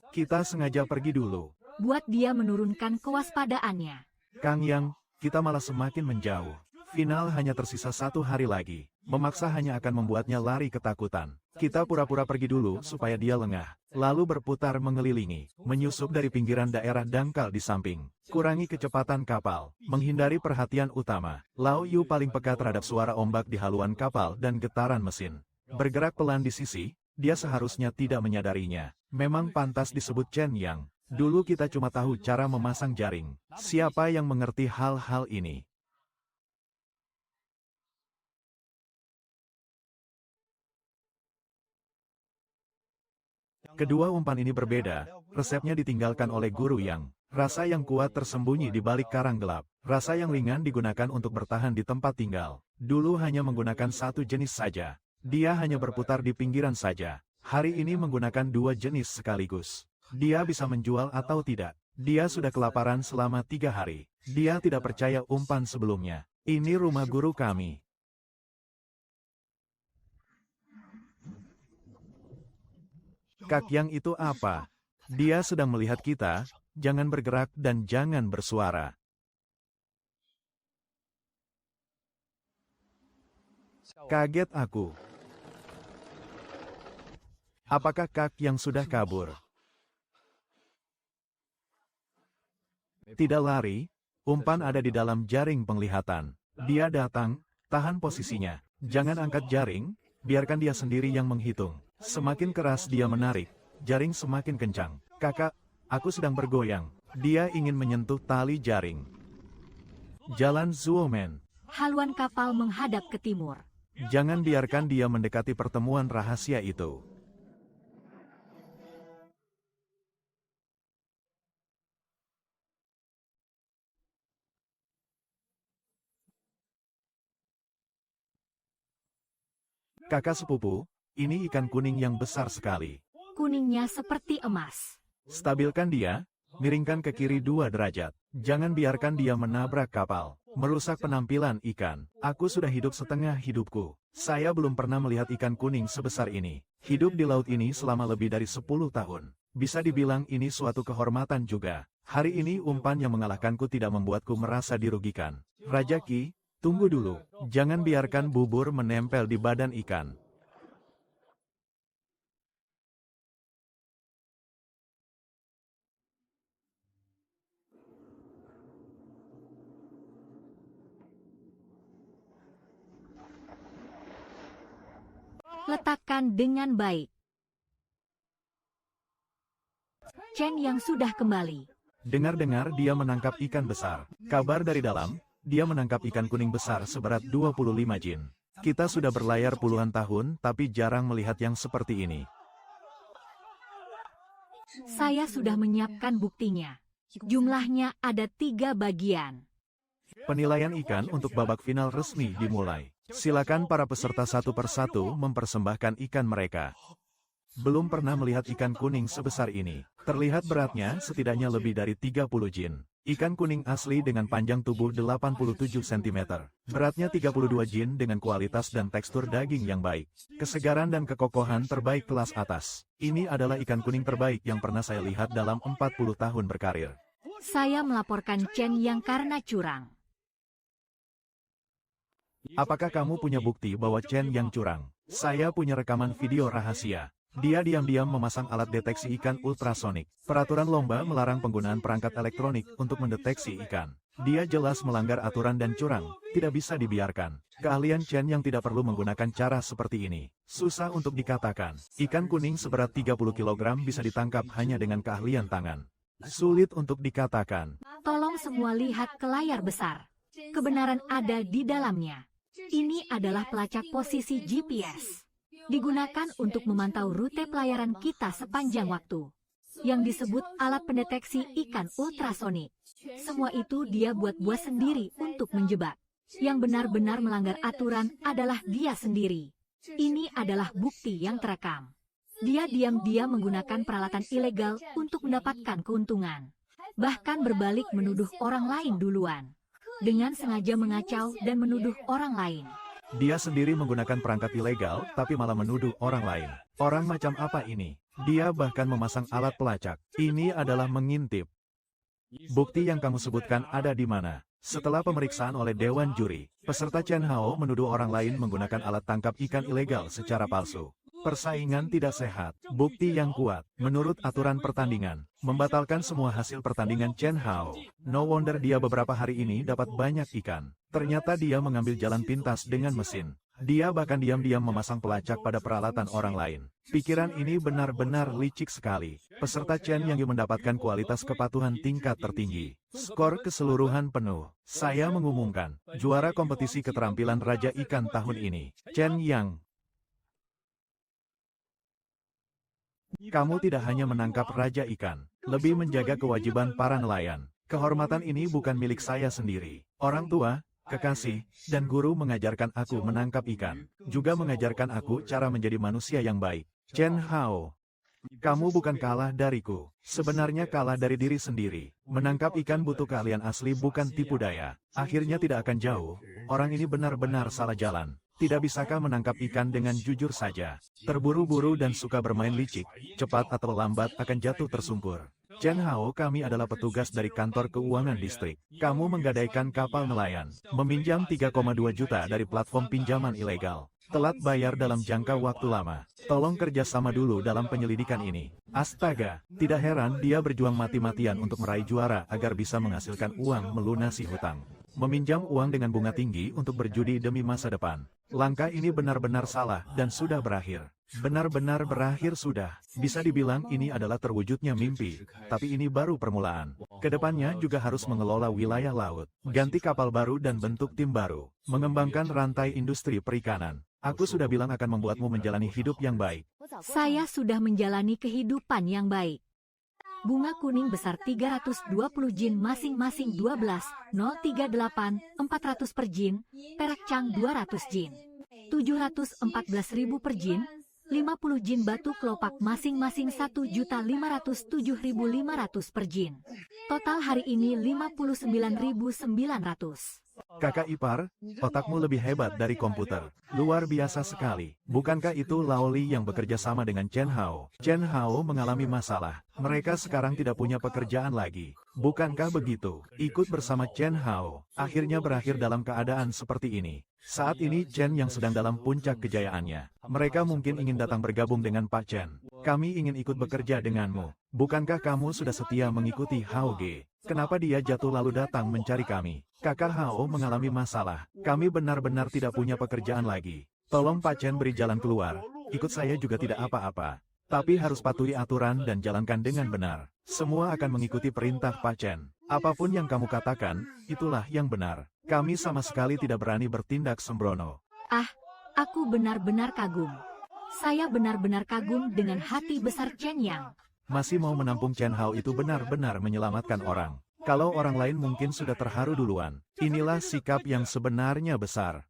Kita sengaja pergi dulu. Buat dia menurunkan kewaspadaannya. Kang Yang, kita malah semakin menjauh. Final hanya tersisa 1 hari lagi. Memaksa hanya akan membuatnya lari ketakutan. Kita pura-pura pergi dulu supaya dia lengah. Lalu berputar mengelilingi. Menyusup dari pinggiran daerah dangkal di samping. Kurangi kecepatan kapal. Menghindari perhatian utama. Lao Yu paling peka terhadap suara ombak di haluan kapal dan getaran mesin. Bergerak pelan di sisi, dia seharusnya tidak menyadarinya. Memang pantas disebut Chen Yang. Dulu kita cuma tahu cara memasang jaring. Siapa yang mengerti hal-hal ini? Kedua umpan ini berbeda. Resepnya ditinggalkan oleh guru Yang. Rasa yang kuat tersembunyi di balik karang gelap. Rasa yang ringan digunakan untuk bertahan di tempat tinggal. Dulu hanya menggunakan satu jenis saja. Dia hanya berputar di pinggiran saja. Hari ini menggunakan 2 jenis sekaligus. Dia bisa menjual atau tidak. Dia sudah kelaparan selama 3 hari. Dia tidak percaya umpan sebelumnya. Ini rumah guru kami. Kak Yang itu apa? Dia sedang melihat kita. Jangan bergerak dan jangan bersuara. Kaget aku. Apakah Kak Yang sudah kabur? Tidak lari, umpan ada di dalam jaring penglihatan. Dia datang, tahan posisinya. Jangan angkat jaring, biarkan dia sendiri yang menghitung. Semakin keras dia menarik, jaring semakin kencang. Kakak, aku sedang bergoyang. Dia ingin menyentuh tali jaring. Jalan Zuomen. Haluan kapal menghadap ke timur. Jangan biarkan dia mendekati pertemuan rahasia itu. Kakak sepupu, ini ikan kuning yang besar sekali. Kuningnya seperti emas. Stabilkan dia, miringkan ke kiri 2 derajat. Jangan biarkan dia menabrak kapal, merusak penampilan ikan. Aku sudah hidup setengah hidupku. Saya belum pernah melihat ikan kuning sebesar ini. Hidup di laut ini selama lebih dari 10 tahun. Bisa dibilang ini suatu kehormatan juga. Hari ini umpan yang mengalahkanku tidak membuatku merasa dirugikan. Raja Qi, tunggu dulu. Jangan biarkan bubur menempel di badan ikan. Letakkan dengan baik. Chen Yang sudah kembali. Dengar-dengar dia menangkap ikan besar. Kabar dari dalam, dia menangkap ikan kuning besar seberat 25 jin. Kita sudah berlayar puluhan tahun, tapi jarang melihat yang seperti ini. Saya sudah menyiapkan buktinya. Jumlahnya ada 3 bagian. Penilaian ikan untuk babak final resmi dimulai. Silakan para peserta satu persatu mempersembahkan ikan mereka. Belum pernah melihat ikan kuning sebesar ini. Terlihat beratnya setidaknya lebih dari 30 jin. Ikan kuning asli dengan panjang tubuh 87 cm. Beratnya 32 jin dengan kualitas dan tekstur daging yang baik. Kesegaran dan kekokohan terbaik kelas atas. Ini adalah ikan kuning terbaik yang pernah saya lihat dalam 40 tahun berkarir. Saya melaporkan Chen Yang karena curang. Apakah kamu punya bukti bahwa Chen Yang curang? Saya punya rekaman video rahasia. Dia diam-diam memasang alat deteksi ikan ultrasonik. Peraturan lomba melarang penggunaan perangkat elektronik untuk mendeteksi ikan. Dia jelas melanggar aturan dan curang, tidak bisa dibiarkan. Keahlian Chen Yang tidak perlu menggunakan cara seperti ini. Susah untuk dikatakan. Ikan kuning seberat 30 kg bisa ditangkap hanya dengan keahlian tangan. Sulit untuk dikatakan. Tolong semua lihat ke layar besar. Kebenaran ada di dalamnya. Ini adalah pelacak posisi GPS. Digunakan untuk memantau rute pelayaran kita sepanjang waktu. Yang disebut alat pendeteksi ikan ultrasonik. Semua itu dia buat-buat sendiri untuk menjebak. Yang benar-benar melanggar aturan adalah dia sendiri. Ini adalah bukti yang terekam. Dia diam-diam menggunakan peralatan ilegal untuk mendapatkan keuntungan. Bahkan berbalik menuduh orang lain duluan. Dengan sengaja mengacau dan menuduh orang lain. Dia sendiri menggunakan perangkat ilegal, tapi malah menuduh orang lain. Orang macam apa ini? Dia bahkan memasang alat pelacak. Ini adalah mengintip. Bukti yang kamu sebutkan ada di mana? Setelah pemeriksaan oleh Dewan Juri, peserta Chen Hao menuduh orang lain menggunakan alat tangkap ikan ilegal secara palsu. Persaingan tidak sehat. Bukti yang kuat, menurut aturan pertandingan, membatalkan semua hasil pertandingan Chen Hao. No wonder dia beberapa hari ini dapat banyak ikan. Ternyata dia mengambil jalan pintas dengan mesin. Dia bahkan diam-diam memasang pelacak pada peralatan orang lain. Pikiran ini benar-benar licik sekali. Peserta Chen Yang mendapatkan kualitas kepatuhan tingkat tertinggi. Skor keseluruhan penuh. Saya mengumumkan, juara kompetisi keterampilan Raja Ikan tahun ini, Chen Yang. Kamu tidak hanya menangkap Raja Ikan, lebih menjaga kewajiban para nelayan. Kehormatan ini bukan milik saya sendiri. Orang tua, kekasih, dan guru mengajarkan aku menangkap ikan. Juga mengajarkan aku cara menjadi manusia yang baik. Chen Hao, kamu bukan kalah dariku. Sebenarnya kalah dari diri sendiri. Menangkap ikan butuh keahlian asli bukan tipu daya. Akhirnya tidak akan jauh. Orang ini benar-benar salah jalan. Tidak bisakah menangkap ikan dengan jujur saja? Terburu-buru dan suka bermain licik, cepat atau lambat akan jatuh tersungkur. Chen Hao, kami adalah petugas dari kantor keuangan distrik. Kamu menggadaikan kapal nelayan, meminjam 3,2 juta dari platform pinjaman ilegal. Telat bayar dalam jangka waktu lama. Tolong kerjasama dulu dalam penyelidikan ini. Astaga, tidak heran dia berjuang mati-matian untuk meraih juara agar bisa menghasilkan uang melunasi hutang. Meminjam uang dengan bunga tinggi untuk berjudi demi masa depan. Langkah ini benar-benar salah dan sudah berakhir. Benar-benar berakhir sudah. Bisa dibilang ini adalah terwujudnya mimpi, tapi ini baru permulaan. Kedepannya juga harus mengelola wilayah laut, ganti kapal baru dan bentuk tim baru, mengembangkan rantai industri perikanan. Aku sudah bilang akan membuatmu menjalani hidup yang baik. Saya sudah menjalani kehidupan yang baik. Bunga kuning besar 320 jin masing-masing 12, 038, 400 per jin, perak cang 200 jin, 714.000 per jin, 50 jin batu kelopak masing-masing 1.507.500 per jin. Total hari ini 59.900. Kakak ipar, otakmu lebih hebat dari komputer. Luar biasa sekali. Bukankah itu Laoli yang bekerja sama dengan Chen Hao? Chen Hao mengalami masalah. Mereka sekarang tidak punya pekerjaan lagi. Bukankah begitu? Ikut bersama Chen Hao. Akhirnya berakhir dalam keadaan seperti ini. Saat ini Chen yang sedang dalam puncak kejayaannya. Mereka mungkin ingin datang bergabung dengan Pak Chen. Kami ingin ikut bekerja denganmu. Bukankah kamu sudah setia mengikuti Hao Ge? Kenapa dia jatuh lalu datang mencari kami? Kakak Hao mengalami masalah. Kami benar-benar tidak punya pekerjaan lagi. Tolong Pak Chen beri jalan keluar. Ikut saya juga tidak apa-apa. Tapi harus patuhi aturan dan jalankan dengan benar. Semua akan mengikuti perintah Pak Chen. Apapun yang kamu katakan, itulah yang benar. Kami sama sekali tidak berani bertindak sembrono. Ah, aku benar-benar kagum. Saya benar-benar kagum dengan hati besar Chen Yang. Masih mau menampung Chen Hao itu benar-benar menyelamatkan orang. Kalau orang lain mungkin sudah terharu duluan. Inilah sikap yang sebenarnya besar.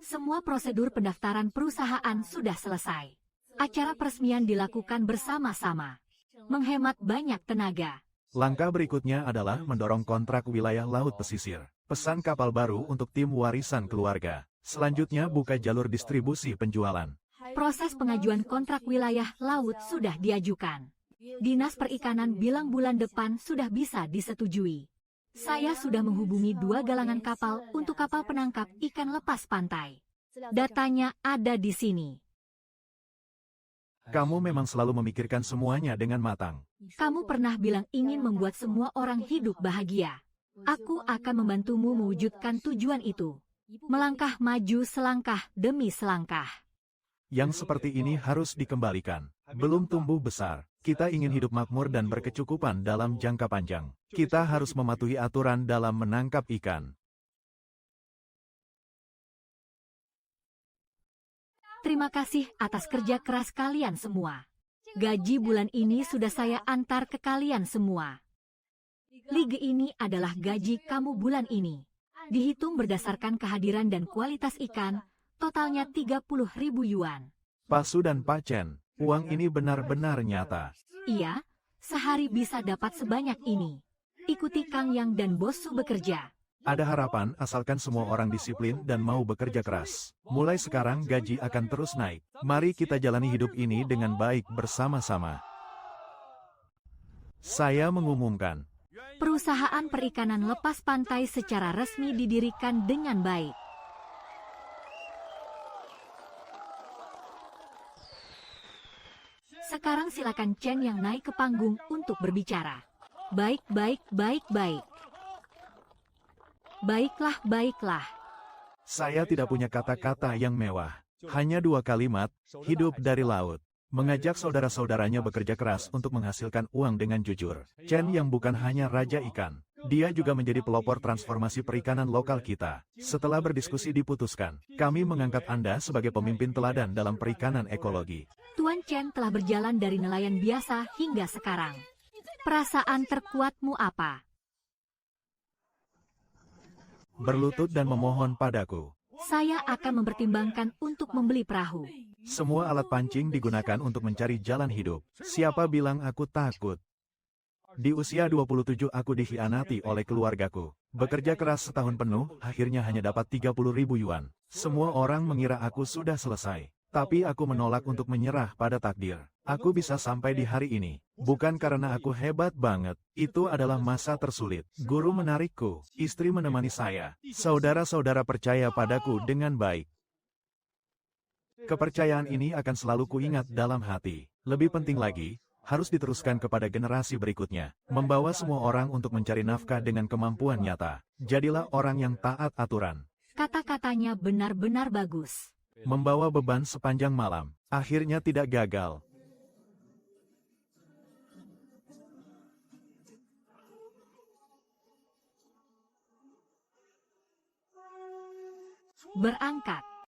Semua prosedur pendaftaran perusahaan sudah selesai. Acara peresmian dilakukan bersama-sama. Menghemat banyak tenaga. Langkah berikutnya adalah mendorong kontrak wilayah laut pesisir. Pesan kapal baru untuk tim warisan keluarga. Selanjutnya buka jalur distribusi penjualan. Proses pengajuan kontrak wilayah laut sudah diajukan. Dinas Perikanan bilang bulan depan sudah bisa disetujui. Saya sudah menghubungi 2 galangan kapal untuk kapal penangkap ikan lepas pantai. Datanya ada di sini. Kamu memang selalu memikirkan semuanya dengan matang. Kamu pernah bilang ingin membuat semua orang hidup bahagia. Aku akan membantumu mewujudkan tujuan itu. Melangkah maju selangkah demi selangkah. Yang seperti ini harus dikembalikan. Belum tumbuh besar. Kita ingin hidup makmur dan berkecukupan dalam jangka panjang. Kita harus mematuhi aturan dalam menangkap ikan. Terima kasih atas kerja keras kalian semua. Gaji bulan ini sudah saya antar ke kalian semua. Liga ini adalah gaji kamu bulan ini. Dihitung berdasarkan kehadiran dan kualitas ikan, totalnya 30.000 yuan. Pak Su dan Pak Chen, uang ini benar-benar nyata. Iya, sehari bisa dapat sebanyak ini. Ikuti Kang Yang dan Bos Su bekerja. Ada harapan asalkan semua orang disiplin dan mau bekerja keras. Mulai sekarang gaji akan terus naik. Mari kita jalani hidup ini dengan baik bersama-sama. Saya mengumumkan. Perusahaan perikanan lepas pantai secara resmi didirikan dengan baik. Sekarang silakan Chen yang naik ke panggung untuk berbicara. Baik. Baiklah. Saya tidak punya kata-kata yang mewah. Hanya 2 kalimat, hidup dari laut. Mengajak saudara-saudaranya bekerja keras untuk menghasilkan uang dengan jujur. Chen yang bukan hanya raja ikan. Dia juga menjadi pelopor transformasi perikanan lokal kita. Setelah berdiskusi diputuskan, kami mengangkat Anda sebagai pemimpin teladan dalam perikanan ekologi. Tuan Chen telah berjalan dari nelayan biasa hingga sekarang. Perasaan terkuatmu apa? Berlutut dan memohon padaku. Saya akan mempertimbangkan untuk membeli perahu. Semua alat pancing digunakan untuk mencari jalan hidup. Siapa bilang aku takut? Di usia 27 aku dikhianati oleh keluargaku. Bekerja keras setahun penuh, akhirnya hanya dapat 30.000 yuan. Semua orang mengira aku sudah selesai. Tapi aku menolak untuk menyerah pada takdir. Aku bisa sampai di hari ini. Bukan karena aku hebat banget. Itu adalah masa tersulit. Guru menarikku. Istri menemani saya. Saudara-saudara percaya padaku dengan baik. Kepercayaan ini akan selalu kuingat dalam hati. Lebih penting lagi, harus diteruskan kepada generasi berikutnya. Membawa semua orang untuk mencari nafkah dengan kemampuan nyata. Jadilah orang yang taat aturan. Kata-katanya benar-benar bagus. Membawa beban sepanjang malam, akhirnya tidak gagal. Berangkat.